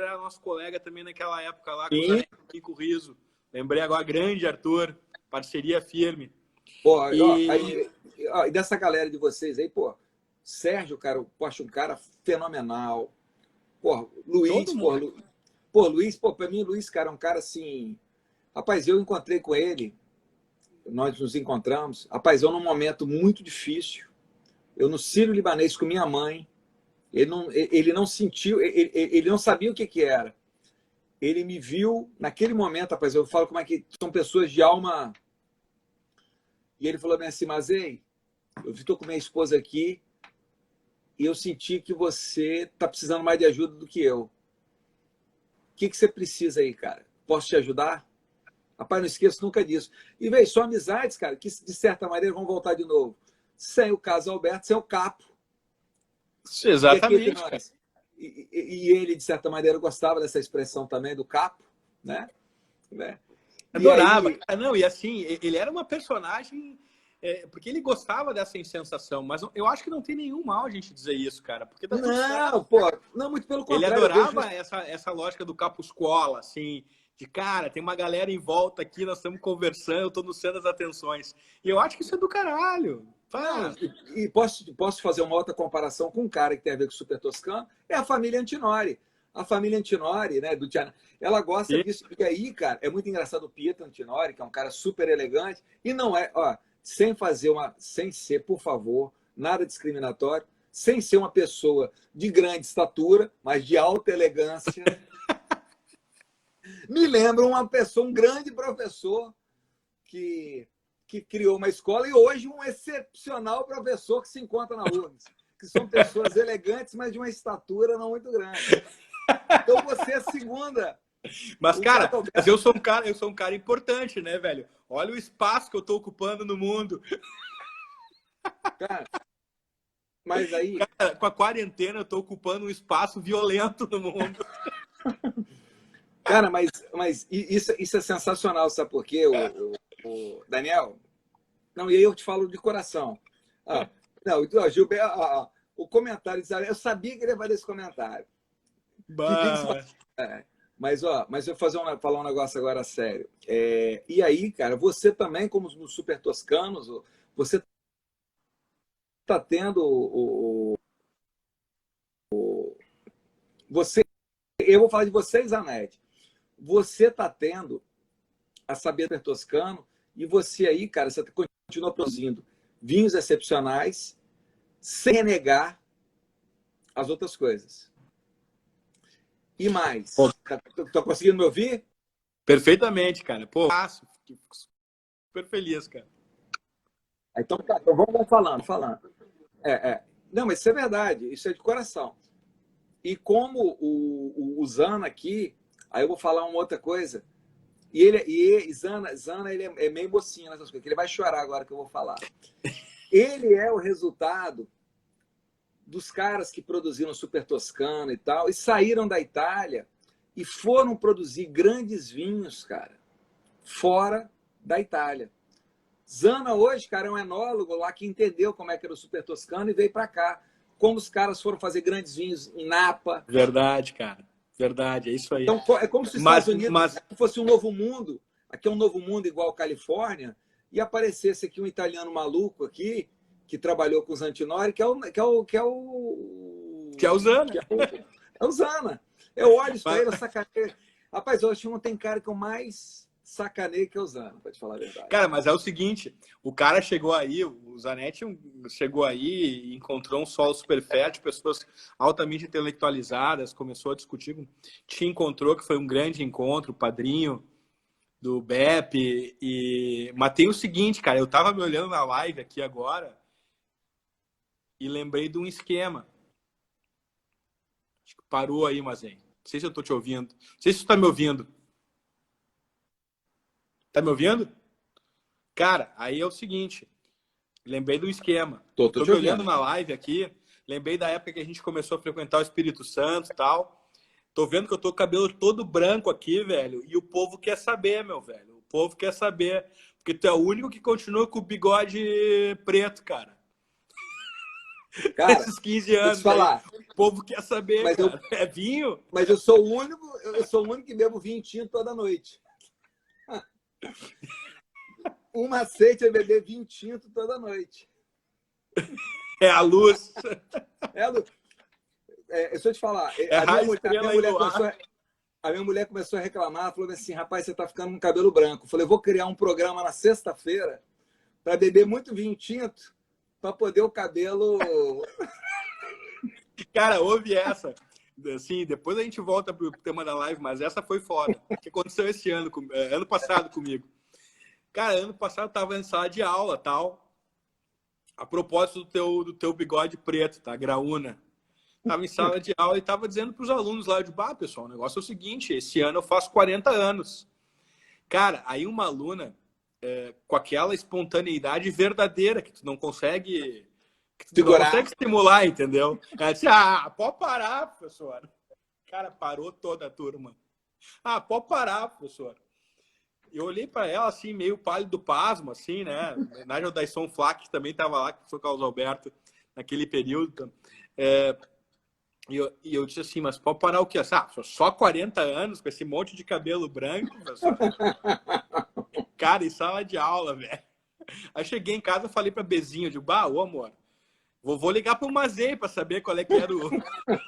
era nosso colega também naquela época lá com o Riso. Lembrei agora, grande Arthur, parceria firme. E dessa galera de vocês aí, Sérgio, cara, eu acho um cara fenomenal. Luiz, para mim, Luiz, cara, é um cara assim... Rapaz, eu encontrei com ele, nós nos encontramos, rapaz, eu num momento muito difícil, eu no Sírio-Libanês com minha mãe, ele não sentiu, ele não sabia o que era. Ele me viu naquele momento, rapaz, eu falo como é que são pessoas de alma... E ele falou bem assim, mas ei, eu estou com minha esposa aqui e eu senti que você está precisando mais de ajuda do que eu. O que você precisa aí, cara? Posso te ajudar? Rapaz, não esqueço nunca disso. E, veio só amizades, cara, que de certa maneira vão voltar de novo. Sem o Carlos Alberto, sem o Capo. Exatamente. E ele, de certa maneira, gostava dessa expressão também, do Capo, né? Adorava. Aí... Não, e assim, ele era uma personagem... porque ele gostava dessa insensação, mas eu acho que não tem nenhum mal a gente dizer isso, cara. Porque não, muito pelo contrário. Ele adorava essa lógica do Capuscola, assim... De cara, tem uma galera em volta aqui, nós estamos conversando, eu estou no centro das atenções. E eu asso que isso é do caralho. E posso fazer uma outra comparação com um cara que tem a ver com o Super Toscano, é a família Antinori. A família Antinori, né, do Tiana, ela gosta disso. E aí, cara, é muito engraçado o Pietro Antinori, que é um cara super elegante, e não é, sem ser, por favor, nada discriminatório, sem ser uma pessoa de grande estatura, mas de alta elegância. Me lembra um grande professor que criou uma escola e hoje um excepcional professor que se encontra na rua, que são pessoas elegantes, mas de uma estatura não muito grande. Então você é a segunda. Mas, cara, eu sou um cara importante, né, velho? Olha o espaço que eu tô ocupando no mundo. Cara, mas aí... Cara, com a quarentena eu tô ocupando um espaço violento no mundo. Cara, mas isso é sensacional, sabe por quê, o Daniel? Não, e aí eu te falo de coração. Não, então, Gilberto, o comentário, eu sabia que ele ia fazer esse comentário. Mas eu vou falar um negócio agora sério. E aí, cara, você também, como nos Super Toscanos, você está tendo eu vou falar de vocês, Anete. Você está tendo a saber toscano e você aí, cara, você continua produzindo vinhos excepcionais sem renegar as outras coisas. E mais, tá conseguindo me ouvir? Perfeitamente, cara. Pô, fico super feliz, cara. Então, tá, então vamos falando. Não, mas isso é verdade, isso é de coração. E como o Zana aqui, aí eu vou falar uma outra coisa. Zana ele é meio mocinho nessas coisas, que ele vai chorar agora que eu vou falar. Ele é o resultado dos caras que produziram Super Toscano e tal, e saíram da Itália e foram produzir grandes vinhos, cara, fora da Itália. Zana hoje, cara, é um enólogo lá que entendeu como é que era o Super Toscano e veio para cá. Como os caras foram fazer grandes vinhos em Napa. Verdade, cara. Verdade, é isso aí. Então, é como se os Estados Unidos fosse um novo mundo. Aqui é um novo mundo igual a Califórnia, e aparecesse aqui um italiano maluco aqui, que trabalhou com os Antinori, que é o Zana. É o Zana. Eu olho para ele, eu sacaneio. Rapaz, eu acho que não tem cara que eu mais sacaneio que é o Zana, para te falar a verdade. Cara, mas é o seguinte, o cara chegou aí, o Zanetti chegou aí e encontrou um solo super fértil, pessoas altamente intelectualizadas, começou a discutir, te encontrou, que foi um grande encontro, o padrinho do BEP, mas tem o seguinte, cara, eu tava me olhando na live aqui agora e lembrei de um esquema. Acho que parou aí, Mazen. Não sei se eu tô te ouvindo. Não sei se tu tá me ouvindo. Tá me ouvindo? Cara, aí é o seguinte, lembrei do esquema. Tô me olhando na live aqui, lembrei da época que a gente começou a frequentar o Espírito Santo e tal. Tô vendo que eu tô com o cabelo todo branco aqui, velho, e o povo quer saber, meu velho. O povo quer saber, porque tu é o único que continua com o bigode preto, cara. Cara, esses 15 anos. Falar. Aí, o povo quer saber, mas cara. É vinho? Mas eu sou o único que bebo vinho tinto toda noite. Um macete é beber vinho tinto toda noite. É a luz. É a luz. Deixa eu te falar. A minha mulher começou a reclamar, falou assim, rapaz, você tá ficando com cabelo branco. Eu falei, vou criar um programa na sexta-feira para beber muito vinho tinto para poder o cabelo... Cara, ouve essa. Assim, depois a gente volta pro tema da live, mas essa foi foda. O que aconteceu esse ano, ano passado comigo. Cara, ano passado eu tava em sala de aula, tal. A propósito do teu bigode preto, tá? Graúna. Tava em sala de aula e tava dizendo pros alunos lá, de pessoal, o negócio é o seguinte, esse ano eu faço 40 anos. Cara, aí uma aluna, com aquela espontaneidade verdadeira, que tu não consegue... Tu não consegue estimular, entendeu? Ela disse, pode parar, professor. Cara, parou toda a turma. Pode parar, professor. Eu olhei para ela, assim, meio pálido pasmo, assim, né? Em homenagem ao Dyson Flack, que também estava lá, que foi o Carlos Alberto, naquele período. E eu disse assim, mas pode parar o quê? Só 40 anos com esse monte de cabelo branco, professor? Cara, em sala de aula, velho. Aí cheguei em casa e falei para Bezinho, eu digo, ô amor, vou ligar para o Mazei para saber qual é que era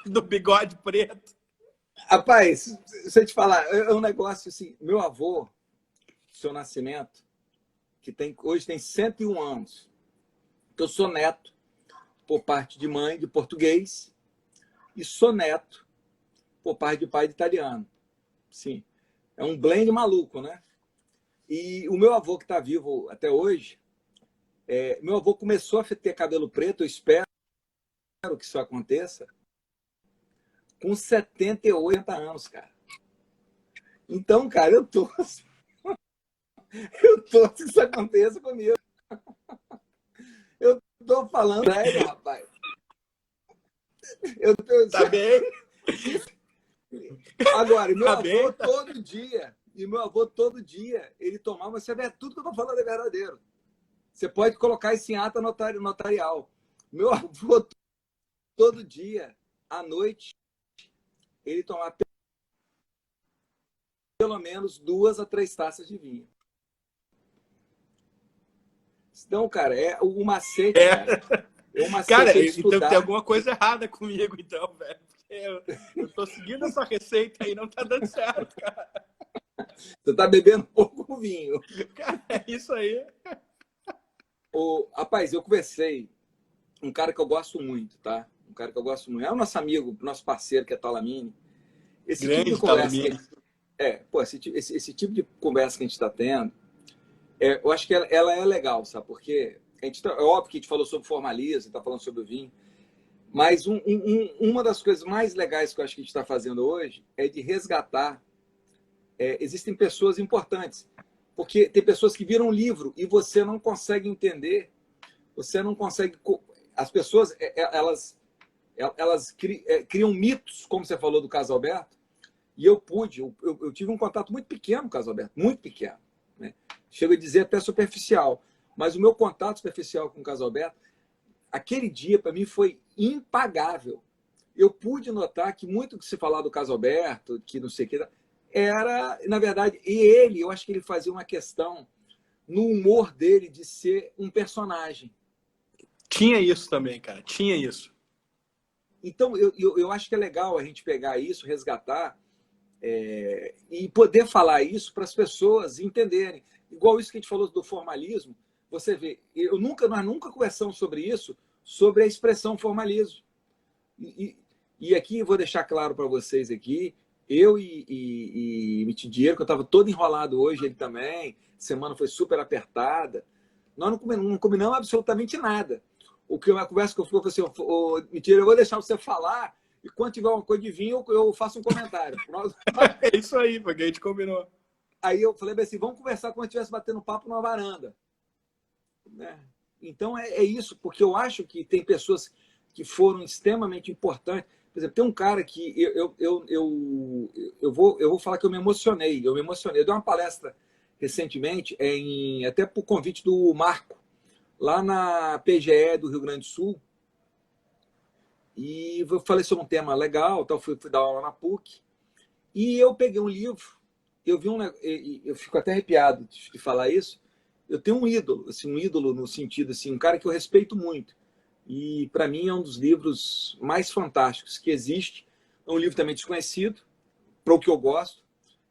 do bigode preto. Rapaz, se eu te falar, é um negócio assim, meu avô, seu Nascimento, que hoje tem 101 anos. Eu sou neto, por parte de mãe, de português, e sou neto, por parte de pai de italiano. Sim, é um blend maluco, né? E o meu avô, que está vivo até hoje, meu avô começou a ter cabelo preto, eu espero que isso aconteça, com 78 anos, cara. Então, cara, eu torço que isso aconteça comigo. Eu tô falando sério, rapaz. Tá bem? Agora, meu avô todo dia, ele tomava, você vê, tudo que eu tô falando é verdadeiro. Você pode colocar isso em ata notarial. Meu avô, todo dia, à noite, ele tomava pelo menos 2 a 3 taças de vinho. Então, cara, é o macete, cara. O macete Cara, é então tem estudar. alguma coisa errada comigo, então, velho. Eu tô seguindo essa receita aí, não tá dando certo, cara. Você tá bebendo pouco vinho. Cara, é isso aí. Rapaz, eu conversei um cara que eu gosto muito, tá? Um cara que eu gosto muito. É o nosso amigo, nosso parceiro, que é Talamine. Esse tipo de Grande conversa Talamine. esse tipo de conversa que a gente está tendo, eu acho que ela é legal, sabe? Porque é óbvio que a gente falou sobre formalismo, está falando sobre o vinho, mas uma das coisas mais legais que eu acho que a gente está fazendo hoje é de resgatar. Existem pessoas importantes, porque tem pessoas que viram um livro e você não consegue entender, você não consegue. As pessoas, elas criam mitos, como você falou do caso Alberto, e eu tive um contato muito pequeno com o caso Alberto, muito pequeno, né? Chego a dizer até superficial, mas o meu contato superficial com o caso Alberto, aquele dia para mim foi impagável. Eu pude notar que muito que se falar do caso Alberto, que não sei o que, era, na verdade, eu acho que ele fazia uma questão no humor dele de ser um personagem. Tinha isso também, cara, tinha isso. Então, eu acho que é legal a gente pegar isso, resgatar, e poder falar isso para as pessoas entenderem. Igual isso que a gente falou do formalismo, você vê, nós nunca conversamos sobre isso, sobre a expressão formalismo. E aqui vou deixar claro para vocês aqui, eu e Mitidiero, que eu estava todo enrolado hoje, ele também, semana foi super apertada, nós não combinamos absolutamente nada. A conversa que eu falei assim, Mitidiero, eu vou deixar você falar, e quando tiver uma coisa de vinho, eu faço um comentário. É isso aí, porque a gente combinou. Aí eu falei assim, vamos conversar como se estivesse batendo papo numa varanda. Né? Então é isso, porque eu acho que tem pessoas que foram extremamente importantes. Por exemplo, tem um cara que eu vou falar que eu me emocionei. Eu dei uma palestra recentemente, até por convite do Marco, lá na PGE do Rio Grande do Sul. E eu falei sobre um tema legal, então fui dar aula na PUC. E eu peguei um livro, eu fico até arrepiado de falar isso. Eu tenho um ídolo, assim, um ídolo no sentido assim, um cara que eu respeito muito. E para mim é um dos livros mais fantásticos que existe. É um livro também desconhecido, para o que eu gosto,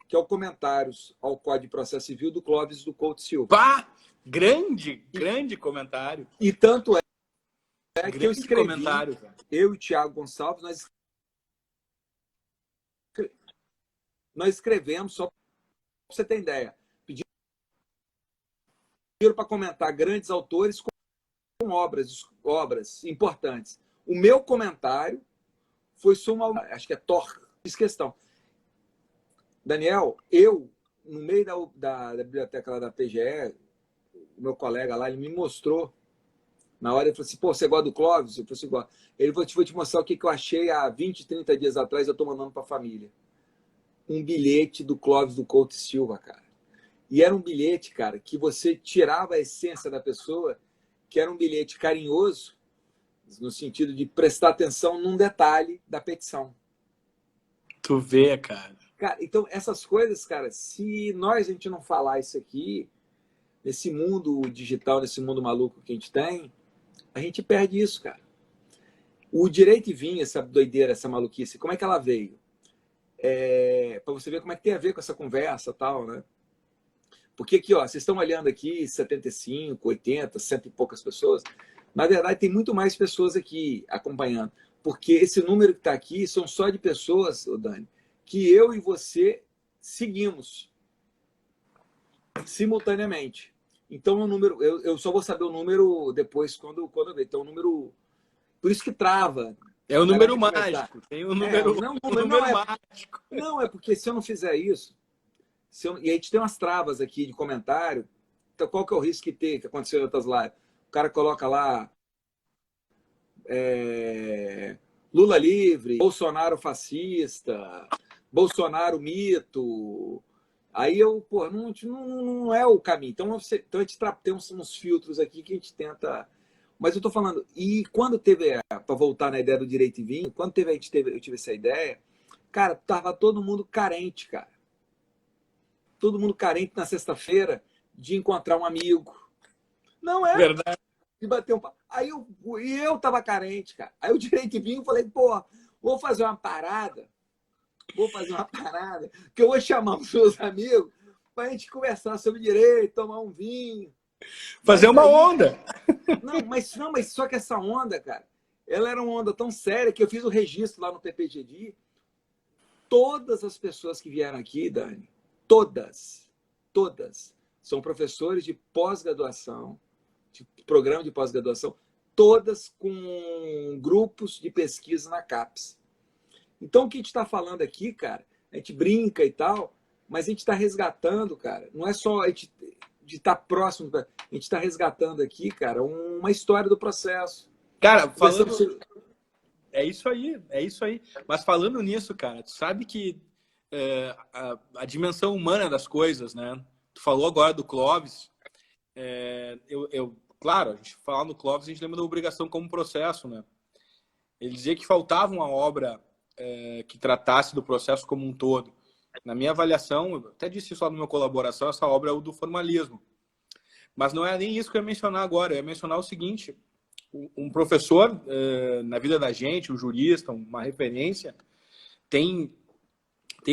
que é o Comentários ao Código de Processo Civil do Clóvis do Couto Silva. Pá! Grande comentário. E tanto que eu Grande escrevi, comentário, eu e o Thiago Gonçalves, nós escrevemos, só para você ter ideia, pediram para comentar grandes autores com obras importantes. O meu comentário foi sobre acho que é Thor, fiz questão. Daniel, no meio da biblioteca lá da PGE, o meu colega lá, ele me mostrou, na hora ele falou assim, pô, você gosta do Clóvis? Eu falei assim, gosto. Ele vou te mostrar o que eu achei há 20, 30 dias atrás, eu estou mandando para a família. Um bilhete do Clóvis do Couto Silva, cara. E era um bilhete, cara, que você tirava a essência da pessoa, que era um bilhete carinhoso, no sentido de prestar atenção num detalhe da petição. Tu vê, cara. Cara, então essas coisas, cara, se a gente não falar isso aqui, nesse mundo digital, nesse mundo maluco que a gente tem, a gente perde isso, cara. O direito e vinho, essa doideira, essa maluquice, como é que ela veio? Para você ver como é que tem a ver com essa conversa e tal, né? Porque aqui, ó, vocês estão olhando aqui 75, 80, cento e poucas pessoas. Na verdade, tem muito mais pessoas aqui acompanhando. Porque esse número que está aqui são só de pessoas, Dani, que eu e você seguimos simultaneamente. Então, o número, eu só vou saber o número depois quando eu ver. Então, o número. Por isso que trava. É o número mágico. Tem um número, mágico. Não, é porque se eu não fizer isso, e a gente tem umas travas aqui de comentário, então qual que é o risco que aconteceu em outras lives? O cara coloca lá Lula livre, Bolsonaro fascista, Bolsonaro mito, Aí eu, pô, não é o caminho. Então, então a gente tem uns filtros aqui que a gente tenta. Mas eu tô falando, e quando teve, para voltar na ideia do direito e vinho, quando eu tive essa ideia, cara, tava todo mundo carente, cara. Todo mundo carente na sexta-feira de encontrar um amigo. Não é? Verdade. De bater um papo. Eu tava carente, cara. Aí o direito e vinho, eu falei, pô, vou fazer uma parada. Que eu vou chamar os meus amigos para a gente conversar sobre direito, tomar um vinho. Fazer Mas uma aí, onda. mas só que essa onda, cara, ela era uma onda tão séria que eu fiz o registro lá no PPGD. Todas as pessoas que vieram aqui, Dani, todas, são professores de pós-graduação, de programa de pós-graduação, todas com grupos de pesquisa na CAPES. Então, o que a gente está falando aqui, cara, a gente brinca e tal, mas a gente está resgatando, cara, não é só a gente de estar próximo, a gente está resgatando aqui, cara, uma história do processo. Cara, falando... É isso aí. Mas falando nisso, cara, tu sabe que a dimensão humana das coisas, né? Tu falou agora do Clóvis. Claro, a gente fala no Clóvis, a gente lembra da obrigação como processo, né? Ele dizia que faltava uma obra que tratasse do processo como um todo. Na minha avaliação, eu até disse isso lá na minha colaboração, essa obra é o do formalismo. Mas não é nem isso que eu ia mencionar agora. Eu ia mencionar o seguinte: um professor, na vida da gente, um jurista, uma referência, tem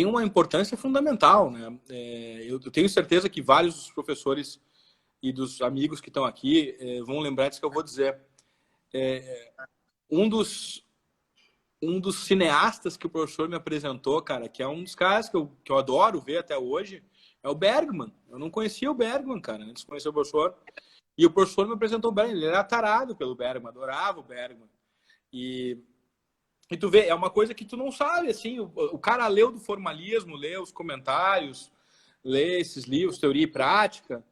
uma importância fundamental, né? Eu tenho certeza que vários dos professores e dos amigos que estão aqui vão lembrar disso que eu vou dizer. Um dos cineastas que o professor me apresentou, cara, que é um dos caras que eu adoro ver até hoje, é o Bergman. Eu não conhecia o Bergman, cara, antes de conhecer o professor. E o professor me apresentou o Bergman. Ele era tarado pelo Bergman, adorava o Bergman. E tu vê, é uma coisa que tu não sabe, assim, o cara leu do formalismo, lê os comentários, lê esses livros, teoria e prática.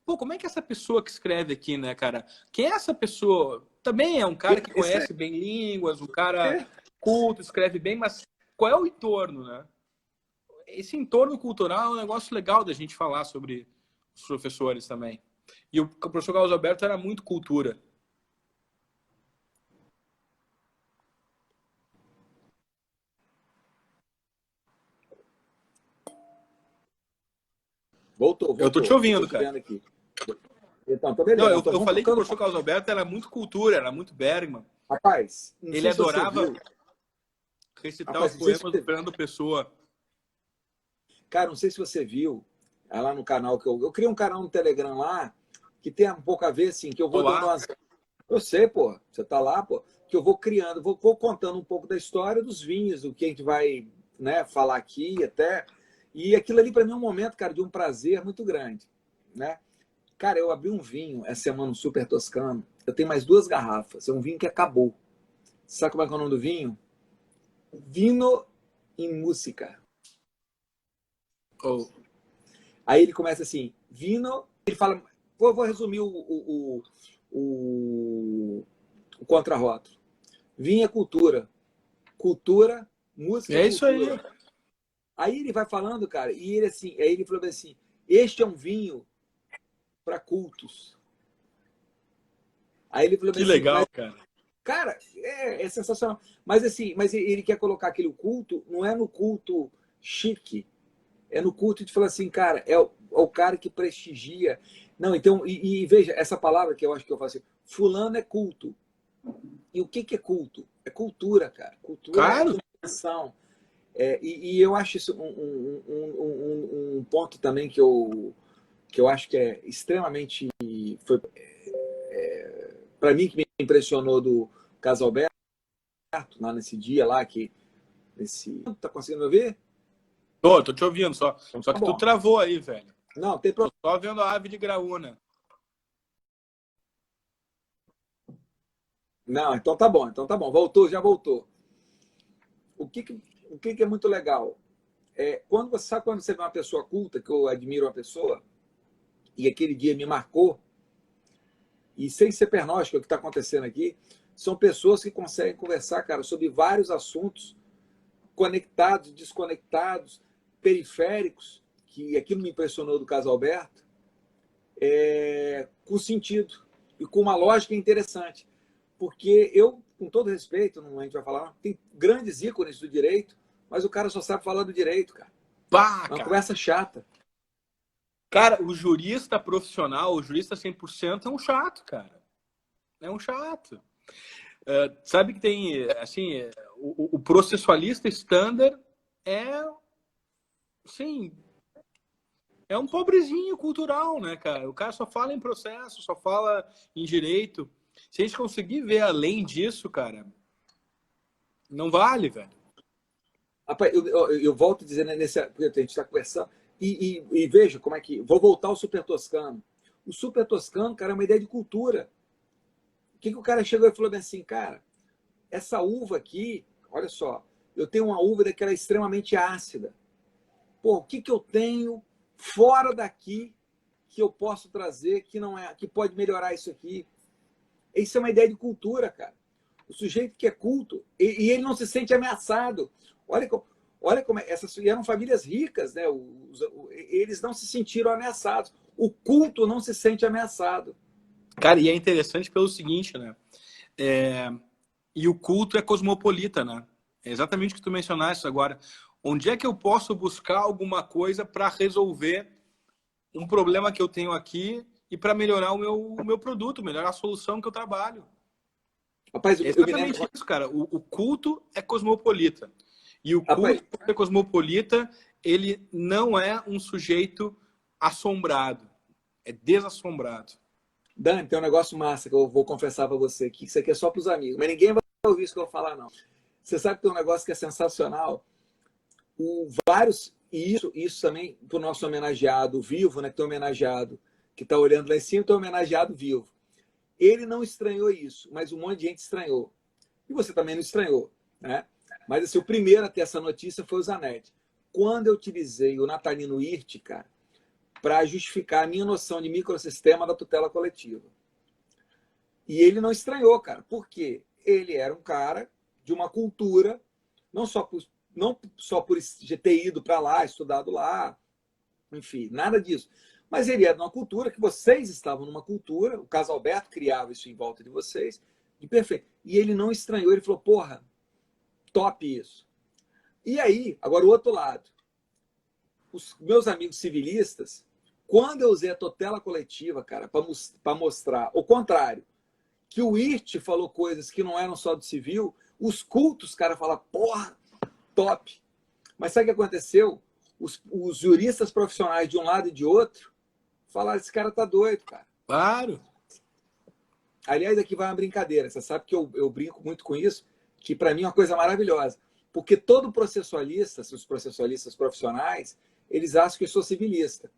Pô, como é que essa pessoa que escreve aqui, né, cara? Quem é essa pessoa? Também é um cara que conhece bem línguas, um cara culto, escreve bem, mas qual é o entorno, né? Esse entorno cultural é um negócio legal da gente falar sobre os professores também. E o professor Carlos Alberto era muito cultura. Voltou. Eu tô te ouvindo, cara. Aqui. Então, tá beleza. Não, eu falei que o professor Carlos Alberto era muito cultura, era muito Bergman. Rapaz, ele adorava recitar os poemas do Fernando Pessoa. Cara, não sei se você viu lá no canal que eu criei um canal no Telegram lá que tem um pouco a ver, assim, que eu vou dando umas... Eu sei, pô, você tá lá, pô, que eu vou criando, vou contando um pouco da história dos vinhos, do que a gente vai, né, falar aqui até. E aquilo ali para mim é um momento, cara, de um prazer muito grande, né? Cara, eu abri um vinho essa semana, um super toscano. Eu tenho mais 2 garrafas. É um vinho que acabou. Sabe como é que é o nome do vinho? Vino em Música. Oh. Aí ele começa assim, vino... Ele fala... Vou resumir o contrarótulo. Vinho é cultura. Cultura, música é isso cultura. aí. Aí ele vai falando, cara, e ele assim, aí ele falou assim, este é um vinho para cultos. Aí ele falou que assim, legal, cara. Cara, é sensacional. Mas assim, ele quer colocar aquele culto, não é no culto chique, é no culto de falar assim, cara, é o cara que prestigia. Não, então, e veja, essa palavra que eu acho que eu faço assim, fulano é culto. E o que é culto? É cultura, cara. Cultura claro. É educação. E eu acho isso um ponto também que eu acho que é extremamente... Foi, para mim, que me impressionou do Casalberto, lá nesse dia lá, que... Tá conseguindo ouvir? Tô te ouvindo, só Então, que tu travou aí, velho. Não, tem problema. Tô só vendo a ave de graúna. Não, então tá bom, voltou, já voltou. O que é muito legal? Quando você vê uma pessoa culta, que eu admiro uma pessoa, e aquele dia me marcou, e sem ser pernóstico, o que está acontecendo aqui, são pessoas que conseguem conversar, cara, sobre vários assuntos conectados, desconectados, periféricos, que aquilo me impressionou do Casalberto, com sentido e com uma lógica interessante. Porque eu, com todo respeito, não, a gente vai falar, tem grandes ícones do direito, mas o cara só sabe falar do direito, cara. Pá, É uma conversa chata. Cara, o jurista profissional, o jurista 100% é um chato, cara. É um chato. Sabe que tem, assim, o processualista standard assim, é um pobrezinho cultural, né, cara? O cara só fala em processo, só fala em direito. Se a gente conseguir ver além disso, cara, não vale, velho. Rapaz, eu volto a dizer, né, porque a gente está conversando, e veja como é que... Vou voltar ao Super Toscano. O Super Toscano, cara, é uma ideia de cultura. O que o cara chegou e falou bem assim, cara, essa uva aqui, olha só, eu tenho uma uva daquela extremamente ácida. Pô, o que eu tenho fora daqui que eu posso trazer que não é, que pode melhorar isso aqui? Isso é uma ideia de cultura, cara. O sujeito que é culto, e ele não se sente ameaçado. Olha como essas eram famílias ricas, né? Eles não se sentiram ameaçados. O culto não se sente ameaçado. Cara, e é interessante pelo seguinte, né? E o culto é cosmopolita, né? É exatamente o que tu mencionaste agora. Onde é que eu posso buscar alguma coisa para resolver um problema que eu tenho aqui e para melhorar o meu produto, melhorar a solução que eu trabalho? Rapaz, É exatamente isso, cara. O culto é cosmopolita. E o culto, por ser cosmopolita, ele não é um sujeito assombrado. É desassombrado. Dani, tem um negócio massa que eu vou confessar para você aqui. Isso aqui é só para os amigos. Mas ninguém vai ouvir isso que eu vou falar, não. Você sabe que tem um negócio que é sensacional. E isso também para o nosso homenageado vivo, né? Que tem um homenageado que está olhando lá em cima, tem um homenageado vivo. Ele não estranhou isso, mas um monte de gente estranhou. E você também não estranhou, né? Mas assim, o primeiro a ter essa notícia foi o Zanetti. Quando eu utilizei o Natalino Hirt, cara, para justificar a minha noção de microsistema da tutela coletiva. E ele não estranhou, cara. Por quê? Ele era um cara de uma cultura, não só por ter ido para lá, estudado lá, enfim, nada disso. Mas ele era de uma cultura que vocês estavam numa cultura, o Casalberto criava isso em volta de vocês, de perfeito. E ele não estranhou, ele falou, porra, top isso. E aí, agora o outro lado. Os meus amigos civilistas, quando eu usei a tutela coletiva, cara, para mostrar o contrário, que o IRT falou coisas que não eram só do civil, os cultos, cara, falam, porra, top. Mas sabe o que aconteceu? Os juristas profissionais de um lado e de outro falaram, esse cara tá doido, cara. Claro. Aliás, aqui vai uma brincadeira. Você sabe que eu brinco muito com isso, que para mim é uma coisa maravilhosa. Porque todo processualista, os processualistas profissionais, eles acham que eu sou civilista.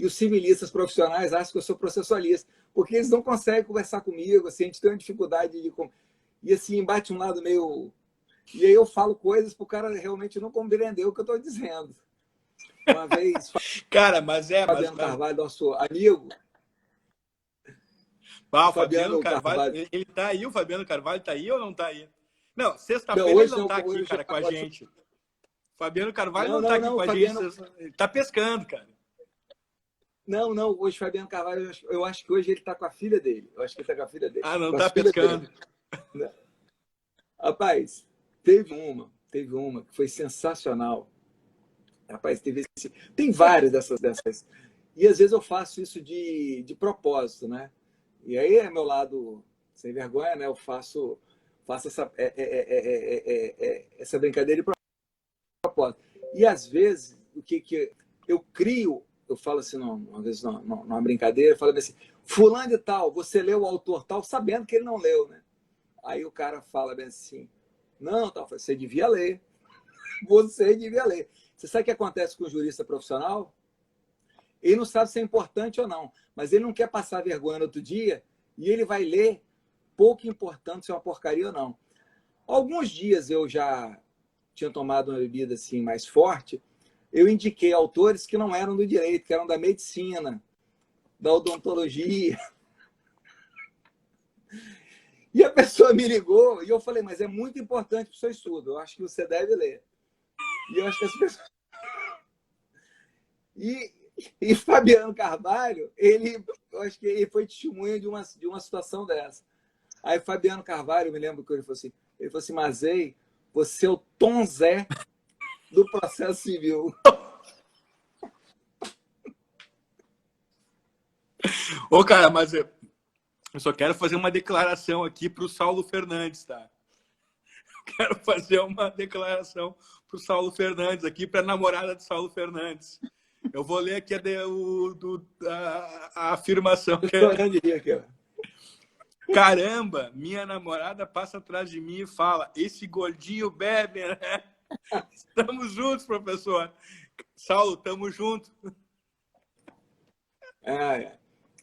E os civilistas profissionais acham que eu sou processualista. Porque eles não conseguem conversar comigo, assim, a gente tem uma dificuldade de... E assim, bate um lado meio... E aí eu falo coisas para o cara realmente não compreender o que eu estou dizendo. Uma vez... Cara, mas Fabiano Carvalho, nosso amigo... O Fabiano Carvalho, ele tá aí? O Fabiano Carvalho tá aí ou não tá aí? Não, sexta-feira ele não tá aqui, cara, com a gente. O Fabiano Carvalho não tá aqui com a gente. Ele tá pescando, cara. Não, hoje Fabiano Carvalho, eu acho que hoje ele tá com a filha dele. Eu acho que ele tá com a filha dele. Ah, não tá pescando. Rapaz, teve uma que foi sensacional. Rapaz, tem várias dessas. E às vezes eu faço isso de propósito, né? E aí é meu lado sem vergonha, né? Eu faço essa brincadeira de propósito. E às vezes, o que eu crio, eu falo assim, às vezes numa brincadeira, eu falo assim, fulano de tal, você leu o autor tal, sabendo que ele não leu, né? Aí o cara fala bem assim, não, tal, você devia ler. Você devia ler. Você sabe o que acontece com o jurista profissional? Ele não sabe se é importante ou não, mas ele não quer passar vergonha no outro dia e ele vai ler, pouco importante se é uma porcaria ou não. Alguns dias eu já tinha tomado uma bebida assim mais forte, eu indiquei autores que não eram do direito, que eram da medicina, da odontologia. E a pessoa me ligou e eu falei, mas é muito importante para o seu estudo, eu acho que você deve ler. E eu acho que as pessoas... E, e Fabiano Carvalho, eu acho que ele foi testemunha de uma situação dessa. Aí Fabiano Carvalho, eu me lembro que ele falou assim, Mazei, você é o Tom Zé do processo civil. Ô, cara, mas eu só quero fazer uma declaração aqui para o Saulo Fernandes, tá? Quero fazer uma declaração para o Saulo Fernandes aqui, para a namorada do Saulo Fernandes. Eu vou ler aqui a afirmação. Eu estou olhando de aqui, ó. Caramba, minha namorada passa atrás de mim e fala, esse gordinho bebe, né? Estamos juntos, professor. Saulo, estamos juntos.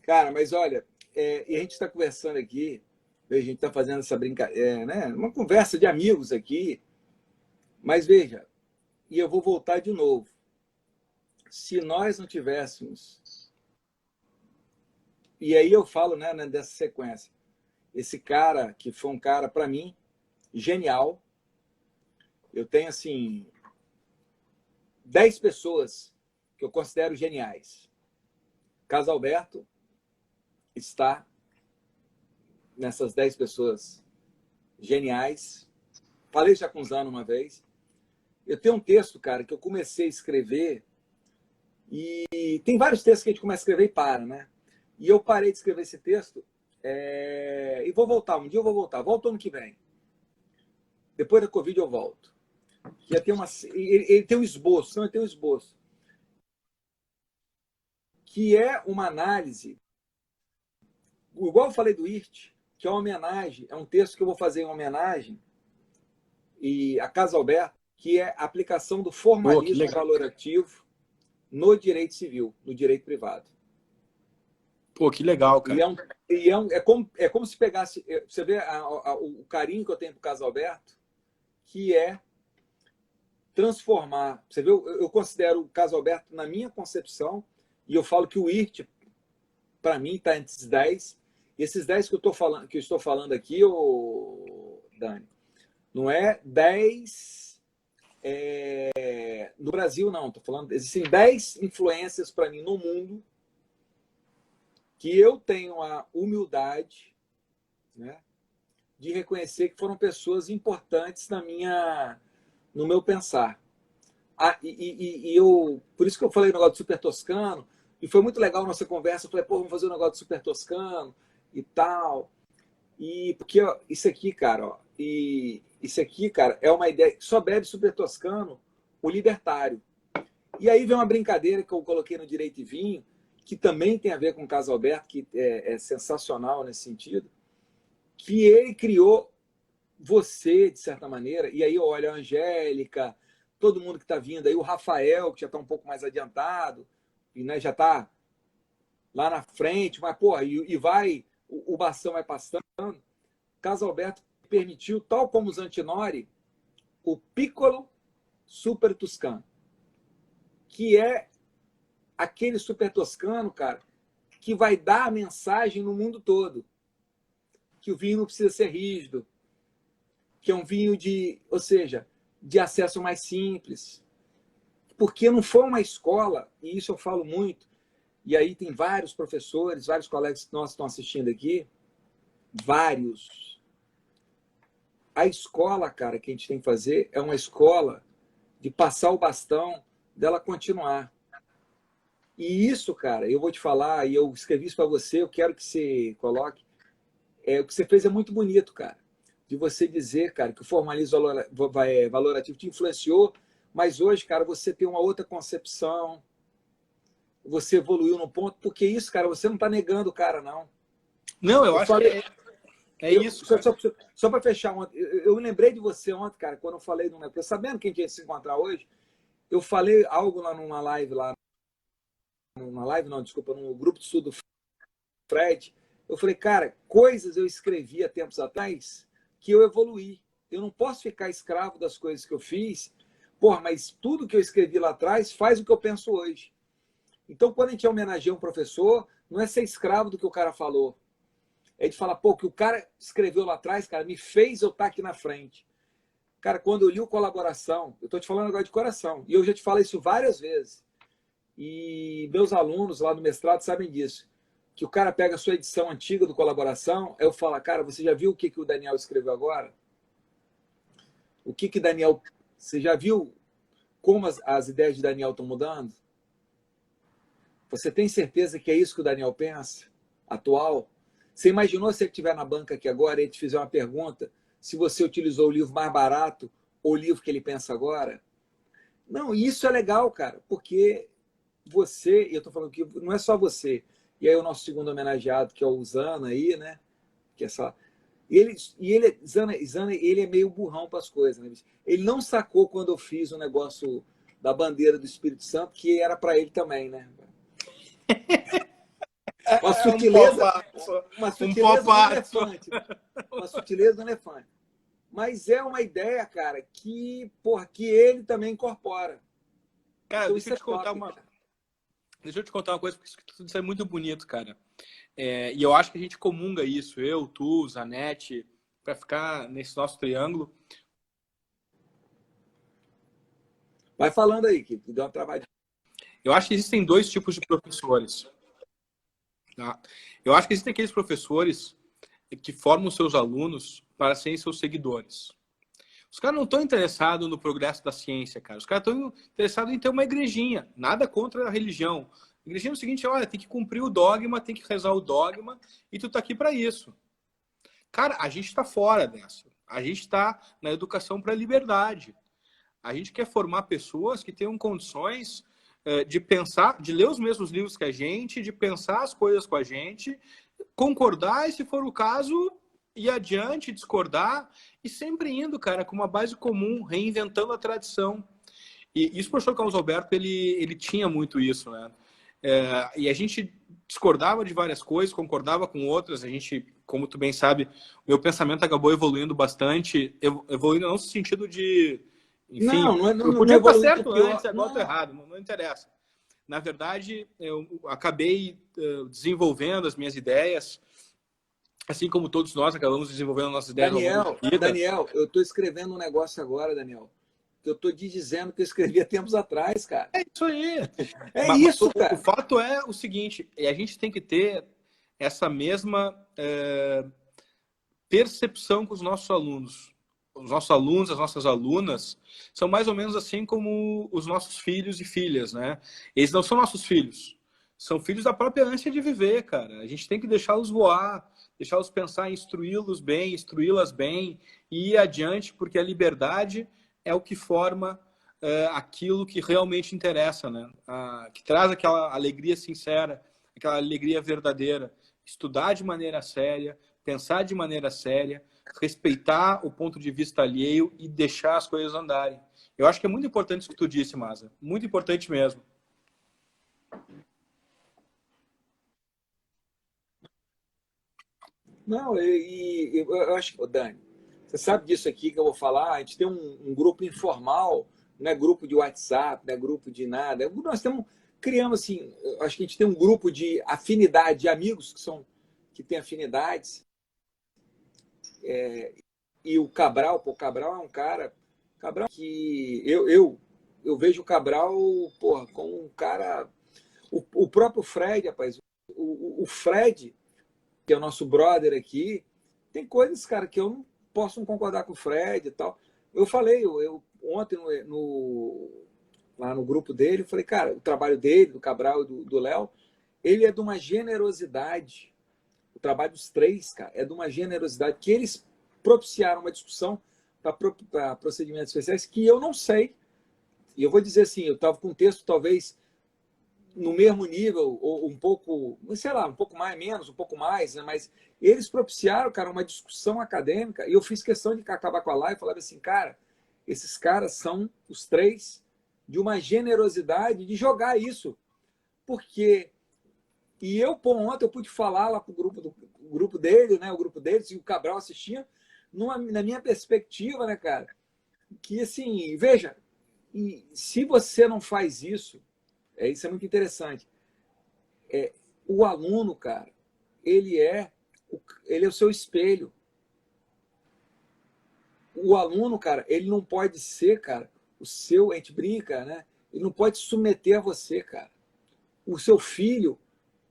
Cara, mas olha, e a gente está conversando aqui, a gente está fazendo essa brincadeira, né? Uma conversa de amigos aqui, mas veja, e eu vou voltar de novo. Se nós não tivéssemos, e aí eu falo, né, dessa sequência, esse cara que foi um cara, para mim, genial. Eu tenho, assim, 10 pessoas que eu considero geniais. Casalberto está nessas 10 pessoas geniais. Falei já com o Zano uma vez. Eu tenho um texto, cara, que eu comecei a escrever e tem vários textos que a gente começa a escrever e para, né? E eu parei de escrever esse texto e vou voltar. Um dia eu vou voltar. Volto ano que vem. Depois da Covid eu volto. Ele tem um esboço, não, ele tem um esboço. Que é uma análise, igual eu falei do IRT, que é uma homenagem, é um texto que eu vou fazer em homenagem a Casalberto, que é a aplicação do formalismo valorativo no direito civil, no direito privado. Pô, que legal, cara. É como se pegasse... Você vê o carinho que eu tenho para o Casalberto, que é transformar... Você vê, eu considero o Casalberto, na minha concepção, e eu falo que o IRT, para mim, está entre esses 10. E esses 10 que eu estou falando aqui, Dani, não é 10 no Brasil, não. Estou falando, existem 10 influências para mim no mundo que eu tenho a humildade, né, de reconhecer que foram pessoas importantes no meu pensar. Por isso que eu falei o negócio do Super Toscano, e foi muito legal a nossa conversa. Eu falei, pô, vamos fazer um negócio do Super Toscano e tal. Porque ó, isso aqui, cara, é uma ideia. Só bebe Super Toscano o libertário. E aí vem uma brincadeira que eu coloquei no Direito e Vinho, que também tem a ver com o Casalberto, que é sensacional nesse sentido, que ele criou você, de certa maneira, e aí olha a Angélica, todo mundo que está vindo aí, o Rafael, que já está um pouco mais adiantado, e né, já está lá na frente, mas, porra, o bastão vai passando. Casalberto permitiu, tal como o Zantinori, o Piccolo Super Toscano, que é aquele Super Toscano, cara, que vai dar a mensagem no mundo todo. Que o vinho não precisa ser rígido, que é um vinho ou seja, de acesso mais simples. Porque não foi uma escola, e isso eu falo muito, e aí tem vários professores, vários colegas que nós estão assistindo aqui, vários. A escola, cara, que a gente tem que fazer é uma escola de passar o bastão, dela continuar. E isso, cara, eu vou te falar, e eu escrevi isso para você, eu quero que você coloque, o que você fez é muito bonito, cara, de você dizer, cara, que o formalismo valorativo te influenciou, mas hoje, cara, você tem uma outra concepção, você evoluiu num ponto, porque isso, cara, você não está negando o cara, não. Não, eu acho que é isso. Só para fechar, eu lembrei de você ontem, cara, quando eu falei, sabendo que a gente ia se encontrar hoje, eu falei algo lá numa live, no grupo de estudo do Fred, eu falei, cara, coisas eu escrevi há tempos atrás que eu evoluí. Eu não posso ficar escravo das coisas que eu fiz, mas tudo que eu escrevi lá atrás faz o que eu penso hoje. Então, quando a gente homenageia um professor, não é ser escravo do que o cara falou. É de falar, o que o cara escreveu lá atrás, cara, me fez eu estar aqui na frente. Cara, quando eu li o Colaboração, eu estou te falando agora de coração, e eu já te falei isso várias vezes, E meus alunos lá no mestrado sabem disso. Que o cara pega a sua edição antiga do Colaboração, eu falo, cara, você já viu o que o Daniel escreveu agora? O que Daniel... Você já viu como as ideias de Daniel estão mudando? Você tem certeza que é isso que o Daniel pensa? Atual? Você imaginou se ele estiver na banca aqui agora e ele te fizer uma pergunta se você utilizou o livro mais barato ou o livro que ele pensa agora? Não, isso é legal, cara, porque você, e eu estou falando que não é só você, e aí o nosso segundo homenageado, que é o Zana aí, né? Que é só... Zana, ele é meio burrão para as coisas, né? Ele não sacou quando eu fiz o negócio da bandeira do Espírito Santo, que era para ele também, né? Uma sutileza, uma sutileza do elefante. Uma sutileza do elefante. Mas é uma ideia, cara, que, porra, que ele também incorpora. Cara, então, deixa eu te contar uma coisa, porque isso é muito bonito, cara. E eu acho que a gente comunga isso, eu, tu, Zanetti, para ficar nesse nosso triângulo. Vai falando aí, que deu uma travadinha. Eu acho que existem dois tipos de professores. Tá? Eu acho que existem aqueles professores que formam seus alunos para serem seus seguidores. Os caras não estão interessados no progresso da ciência, cara. Os caras estão interessados em ter uma igrejinha. Nada contra a religião. A igrejinha é o seguinte, olha, tem que cumprir o dogma, tem que rezar o dogma, e tu tá aqui para isso. Cara, a gente está fora dessa. A gente está na educação para a liberdade. A gente quer formar pessoas que tenham condições de pensar, de ler os mesmos livros que a gente, de pensar as coisas com a gente, concordar e, se for o caso, ir adiante, discordar, e sempre indo, cara, com uma base comum, reinventando a tradição. E isso o professor Carlos Alberto, ele tinha muito isso, né? E a gente discordava de várias coisas, concordava com outras. A gente, como tu bem sabe, o meu pensamento acabou evoluindo bastante, evoluindo não no sentido de... Enfim, eu podia estar certo antes, agora estou errado, não interessa. Na verdade, eu acabei desenvolvendo as minhas ideias, assim como todos nós acabamos desenvolvendo nossas ideias. Daniel, eu estou escrevendo um negócio agora, Daniel, que eu estou te dizendo que eu escrevi há tempos atrás, cara. É isso aí. Isso, cara. O fato é o seguinte, a gente tem que ter essa mesma percepção com os nossos alunos. Os nossos alunos, as nossas alunas, são mais ou menos assim como os nossos filhos e filhas, né? Eles não são nossos filhos. São filhos da própria ânsia de viver, cara. A gente tem que deixá-los voar, deixá-los pensar, instruí-los bem, instruí-las bem e ir adiante, porque a liberdade é o que forma aquilo que realmente interessa, né? Que traz aquela alegria sincera, aquela alegria verdadeira. Estudar de maneira séria, pensar de maneira séria, respeitar o ponto de vista alheio e deixar as coisas andarem. Eu acho que é muito importante isso que tu disse, Maza. Muito importante mesmo. Não, eu acho que, Dani, você sabe disso aqui que eu vou falar, a gente tem um grupo informal, não é grupo de WhatsApp, não é grupo de nada. Nós criamos assim, acho que a gente tem um grupo de afinidade, de amigos que têm afinidades. E o Cabral é um cara, Cabral que eu vejo o Cabral, porra, como um cara, o próprio Fred, rapaz, o Fred, que é o nosso brother aqui, tem coisas, cara, que eu não posso não concordar com o Fred e tal. Eu falei, ontem lá no grupo dele, eu falei, cara, o trabalho dele, do Cabral e do Léo, ele é de uma generosidade. O trabalho dos três, cara, é de uma generosidade que eles propiciaram uma discussão para procedimentos especiais que eu não sei. E eu vou dizer assim, eu estava com um texto talvez no mesmo nível, ou um pouco, sei lá, um pouco mais, menos, um pouco mais, né? Mas eles propiciaram, cara, uma discussão acadêmica, e eu fiz questão de acabar com a live e falar assim, cara, esses caras são, os três, de uma generosidade de jogar isso. Porque... E eu, ontem, eu pude falar lá para o grupo dele, né? O grupo deles, e o Cabral assistia, na minha perspectiva, né, cara? Que, assim, veja, se você não faz isso, isso é muito interessante. O aluno, cara, ele é o seu espelho. O aluno, cara, ele não pode ser, cara, a gente brinca, né? Ele não pode se submeter a você, cara. o seu filho,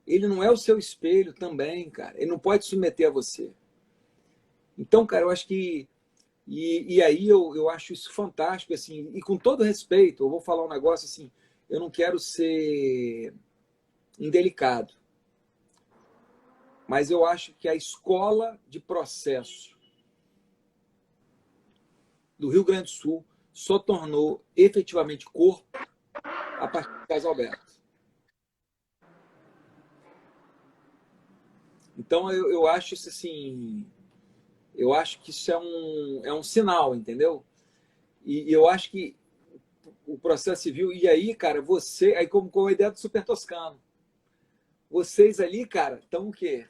ele não é o seu espelho também, cara. Ele não pode submeter a você. Então, cara, eu acho que... E aí eu acho isso fantástico, assim, e com todo respeito, eu vou falar um negócio assim, eu não quero ser indelicado, mas eu acho que a escola de processo do Rio Grande do Sul só tornou efetivamente corpo a partir do Caso Alberto. Então eu acho isso assim, eu acho que isso é um sinal, entendeu? E eu acho que o processo civil, e aí, cara, você, aí como a ideia do Super Toscano, vocês ali, cara, estão o quê?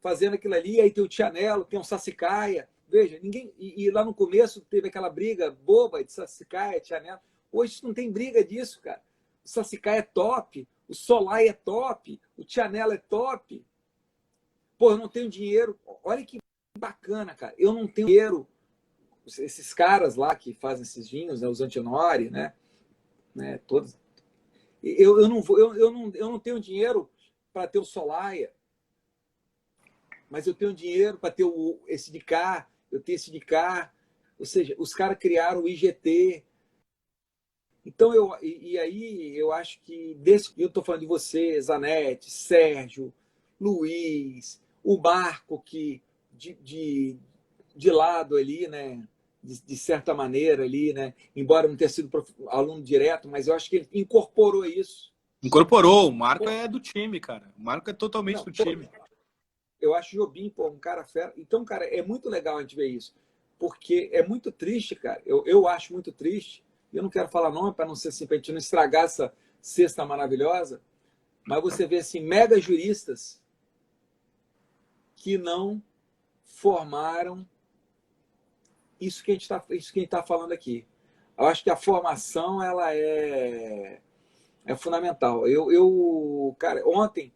Fazendo aquilo ali, aí tem o Tianello, tem o Sassicaia, veja, ninguém, e lá no começo teve aquela briga boba de Sassicaia, Tianello, hoje não tem briga disso, cara. O Sassicaia é top, o Solai é top, o Tianello é top. Pô, eu não tenho dinheiro, olha que bacana, cara, eu não tenho dinheiro, esses caras lá que fazem esses vinhos, né, os Antinori, né, todos, eu não vou, eu não tenho dinheiro para ter o Solaia, mas eu tenho dinheiro para ter esse de cá, eu tenho esse de cá, ou seja, os caras criaram o IGT. Então, e aí eu acho que, eu estou falando de você, Zanetti, Sérgio, Luiz, o Marco, que de lado ali, né, de certa maneira ali, né, embora não tenha sido aluno direto, mas eu acho que ele incorporou isso. Incorporou, o Marco é do time, cara. O Marco é totalmente Não, do pô, time. eu acho o Jobim, pô, um cara fera. Então, cara, é muito legal a gente ver isso. Porque é muito triste, cara. Eu acho muito triste. Eu não quero falar nome para não ser assim, para a gente não estragar essa cesta maravilhosa. Mas você vê assim, mega juristas que não formaram isso que a gente tá falando aqui. Eu acho que a formação ela é fundamental. Cara, ontem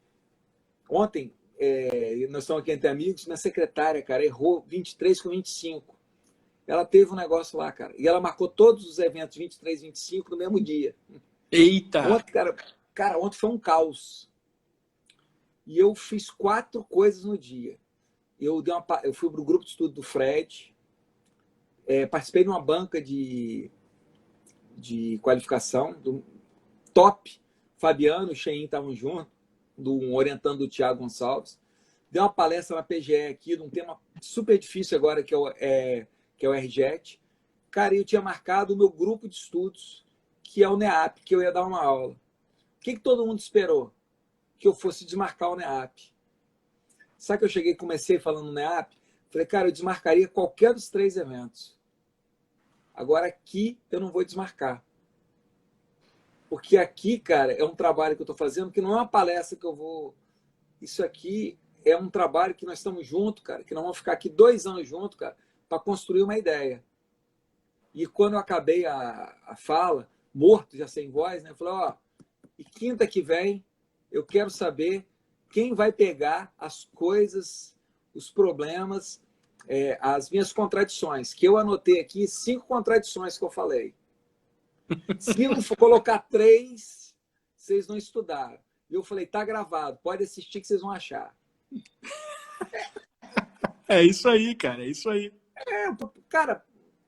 nós estamos aqui entre amigos, minha secretária, cara, errou 23 com 25. Ela teve um negócio lá, cara. E ela marcou todos os eventos 23, 25 no mesmo dia. Eita! Ontem, cara, ontem foi um caos. E eu fiz 4 coisas no dia. Eu fui para o grupo de estudo do Fred, participei de uma banca de qualificação do top. Fabiano e o Shein estavam juntos, orientando o Tiago Gonçalves. Dei uma palestra na PGE aqui, de um tema super difícil agora, que é o RJET. Cara, eu tinha marcado o meu grupo de estudos, que é o NEAP, que eu ia dar uma aula. O que todo mundo esperou? Que eu fosse desmarcar o NEAP. Sabe que eu cheguei e comecei falando no NEAP? Falei, cara, eu desmarcaria qualquer dos 3 eventos. Agora aqui eu não vou desmarcar. Porque aqui, cara, é um trabalho que eu estou fazendo que não é uma palestra que eu vou... Isso aqui é um trabalho que nós estamos juntos, cara, que nós vamos ficar aqui 2 anos juntos, cara, para construir uma ideia. E quando eu acabei a fala, morto, já sem voz, né? Eu falei, ó, e quinta que vem eu quero saber quem vai pegar as coisas, os problemas, as minhas contradições, que eu anotei aqui 5 contradições que eu falei. Se eu for colocar 3, vocês não estudaram. E eu falei, tá gravado, pode assistir que vocês vão achar. É isso aí, cara, é isso aí. Cara,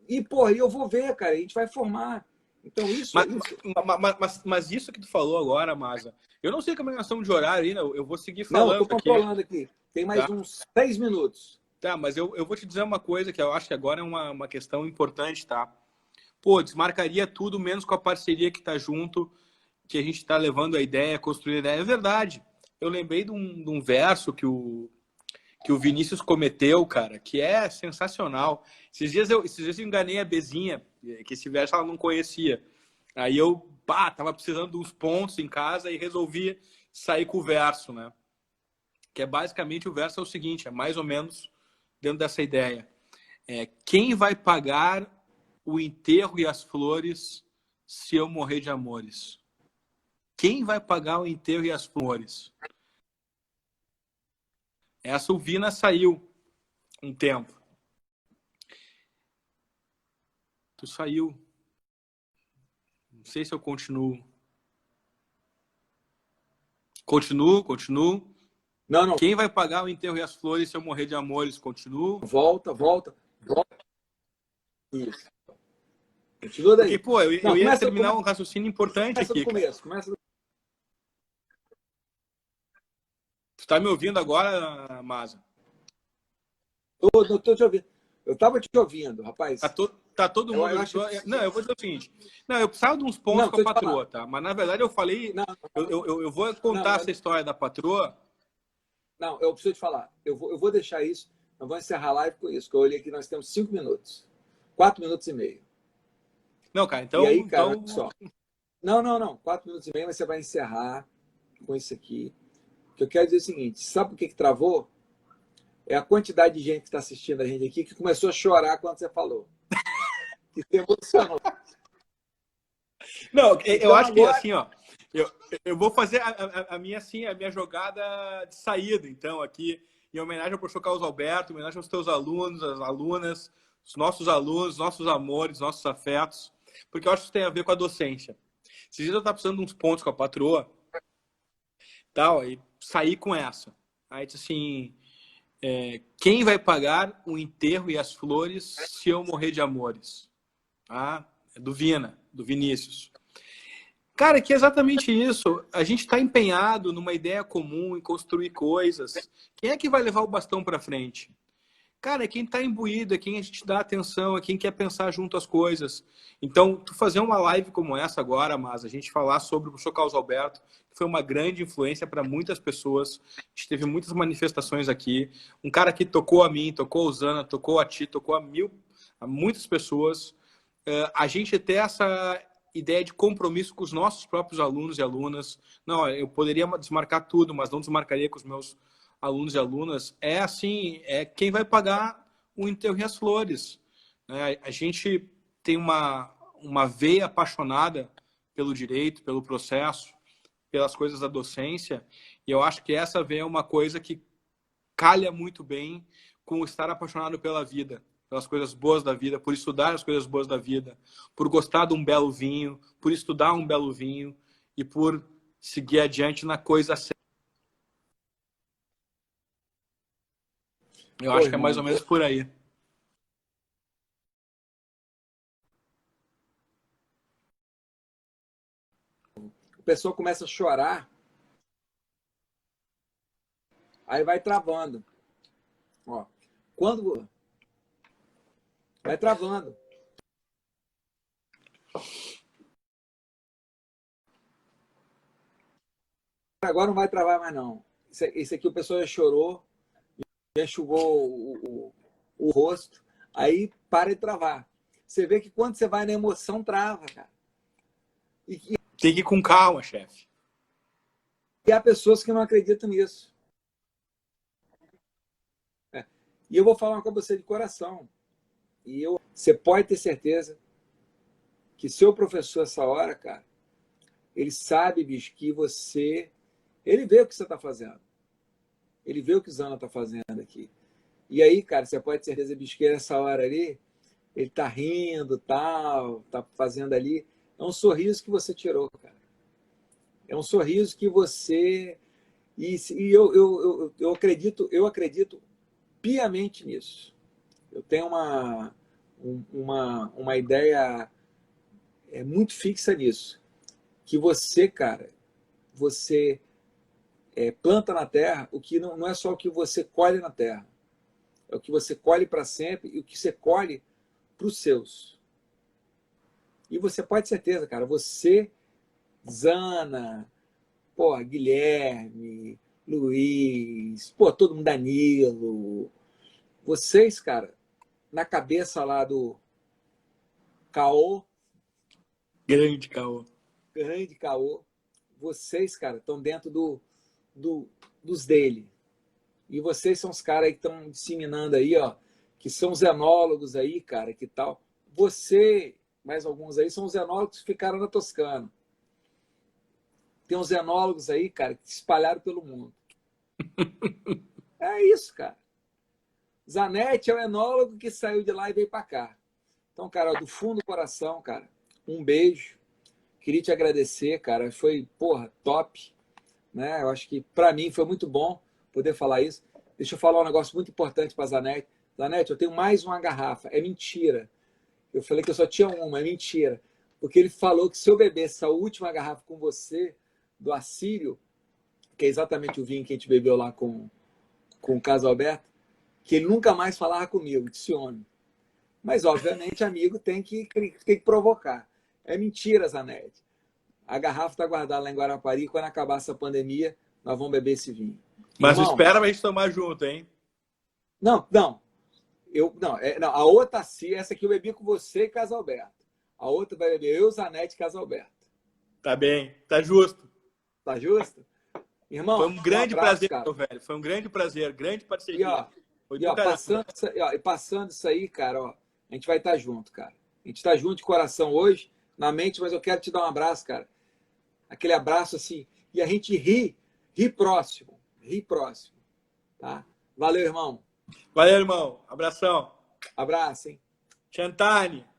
e porra, eu vou ver, cara, a gente vai formar. Então, isso é Mas, isso. mas isso que tu falou agora, Maza, eu não sei como é que nós estamos de horário ainda, eu vou seguir Não, eu falando tô aqui. controlando aqui. Tem mais Tá? uns 6 minutos. Tá, mas eu vou te dizer uma coisa que eu acho que agora é uma questão importante, tá? Pô, desmarcaria tudo, menos com a parceria que tá junto, que a gente tá levando a ideia, construindo a ideia. É verdade. Eu lembrei de um verso que o Vinícius cometeu, cara, que é sensacional. Esses dias eu enganei a Bezinha, que esse verso ela não conhecia. Aí eu, tava precisando de uns pontos em casa e resolvi sair com o verso, né? Que é basicamente o verso é o seguinte, é mais ou menos dentro dessa ideia. Quem vai pagar o enterro e as flores se eu morrer de amores? Quem vai pagar o enterro e as flores? Essa Uvina saiu um tempo. Tu saiu. Não sei se eu continuo. Continuo, continuo. Não, não. Quem vai pagar o enterro e as flores se eu morrer de amores? Continuo. Volta, volta, volta. Isso. Continua Porque, daí. pô, Não, eu ia terminar um raciocínio importante começa do aqui, cara. começo. Começa do... Tu tá me ouvindo agora, Maza? Tô te ouvindo. Eu tava te ouvindo, rapaz. Tá todo mundo. Eu acho Não, eu vou dizer o seguinte. Não, eu precisava de uns pontos não, com a deixa eu te falar. patroa, tá? Mas na verdade eu falei. Não, Eu vou contar essa história da patroa. não, eu preciso te falar. Eu vou deixar isso. Nós vamos encerrar a live com isso, que eu olhei aqui, nós temos 5 minutos. 4 minutos e meio. Não, cara, E aí, cara, então... olha só. Não. 4 minutos e meio, mas você vai encerrar com isso aqui. O que eu quero dizer é o seguinte: sabe por que travou? É a quantidade de gente que está assistindo a gente aqui que começou a chorar quando você falou. Que se emocionou. Não, eu Então, acho que agora... assim, ó. Eu vou fazer a minha, assim, a minha jogada de saída, então, aqui, em homenagem ao professor Carlos Alberto, em homenagem aos teus alunos, as alunas, os nossos alunos, nossos amores, nossos afetos, porque eu acho que isso tem a ver com a docência. Esses dias eu estava precisando de uns pontos com a patroa, tal, e saí com essa. Aí disse assim, quem vai pagar o enterro e as flores se eu morrer de amores? Ah, é do Vina, do Vinícius. Cara, que é exatamente isso. A gente está empenhado numa ideia comum, em construir coisas. Quem é que vai levar o bastão para frente? Cara, é quem está imbuído, é quem a gente dá atenção, é quem quer pensar junto as coisas. Então, tu fazer uma live como essa agora, mas a gente falar sobre o professor Carlos Alberto, que foi uma grande influência para muitas pessoas. A gente teve muitas manifestações aqui. Um cara que tocou a mim, tocou a Usana, tocou a ti, tocou a muitas pessoas. A gente ter essa ideia de compromisso com os nossos próprios alunos e alunas. Não, eu poderia desmarcar tudo, mas não desmarcaria com os meus alunos e alunas. É assim, é quem vai pagar o enterro e as flores. A gente tem uma veia apaixonada pelo direito, pelo processo, pelas coisas da docência, e eu acho que essa veia é uma coisa que calha muito bem com estar apaixonado pela vida, pelas coisas boas da vida, por estudar as coisas boas da vida, por gostar de um belo vinho, por estudar um belo vinho e por seguir adiante na coisa certa. Eu acho que é mais ou menos por aí. A pessoa começa a chorar, aí vai travando. Ó, quando vai travando. Agora não vai travar mais, não. Esse aqui o pessoal já chorou, já enxugou o rosto, aí para de travar. Você vê que quando você vai na emoção, trava, cara. Tem que ir com calma, chefe. E há pessoas que não acreditam nisso. E eu vou falar com você de coração. Você pode ter certeza que seu professor, essa hora, cara, ele sabe, bicho, que você... Ele vê o que você está fazendo. Ele vê o que o Zana está fazendo aqui. E aí, cara, você pode ter certeza, bicho, que nessa hora ali, ele tá rindo, tal, tá fazendo ali. É um sorriso que você tirou, cara. É um sorriso que você... E eu acredito piamente nisso. Eu tenho uma ideia muito fixa nisso. Que você, cara, você planta na terra o que não é só o que você colhe na terra. É o que você colhe para sempre e o que você colhe para os seus. E você pode ter certeza, cara, você, Zana, pô, Guilherme, Luiz, pô, todo mundo, Danilo, vocês, cara, na cabeça lá do Caô, Grande Caô. grande Caô, vocês, cara, estão dentro dos dele. E vocês são os caras aí que estão disseminando aí, ó, que são os enólogos aí, cara, que tal. Você, mais alguns aí, são os enólogos que ficaram na Toscana. Tem uns enólogos aí, cara, que se espalharam pelo mundo. É isso, cara. Zanetti é o enólogo que saiu de lá e veio para cá. Então, cara, do fundo do coração, cara, um beijo. Queria te agradecer, cara. Foi, porra, top. né? Eu acho que, para mim, foi muito bom poder falar isso. Deixa eu falar um negócio muito importante para a Zanetti. Zanetti, eu tenho mais uma garrafa. É mentira. Eu falei que eu só tinha uma, é mentira. Porque ele falou que se eu bebesse essa última garrafa com você, do Assírio, que é exatamente o vinho que a gente bebeu lá com o Carlos Alberto, que ele nunca mais falava comigo, desse homem. Mas, obviamente, amigo tem que provocar. É mentira, Zanetti. A garrafa está guardada lá em Guarapari. Quando acabar essa pandemia, nós vamos beber esse vinho. Mas Irmão, espera pra gente tomar junto, hein? não. Não, a outra sim, essa aqui eu bebi com você e Casalberto. A outra vai beber eu, Zanetti e Casalberto. Tá bem, tá justo. Tá justo? Irmão, Foi um grande abraço, prazer, cara. meu velho. Foi um grande prazer, grande parceria. Foi do Passando isso aí, cara, ó, a gente vai estar junto, cara. A gente está junto de coração hoje, na mente, mas eu quero te dar um abraço, cara. Aquele abraço assim, e a gente ri próximo, tá? Valeu, irmão. Valeu, irmão. Abração. Abraço, hein? Chantane.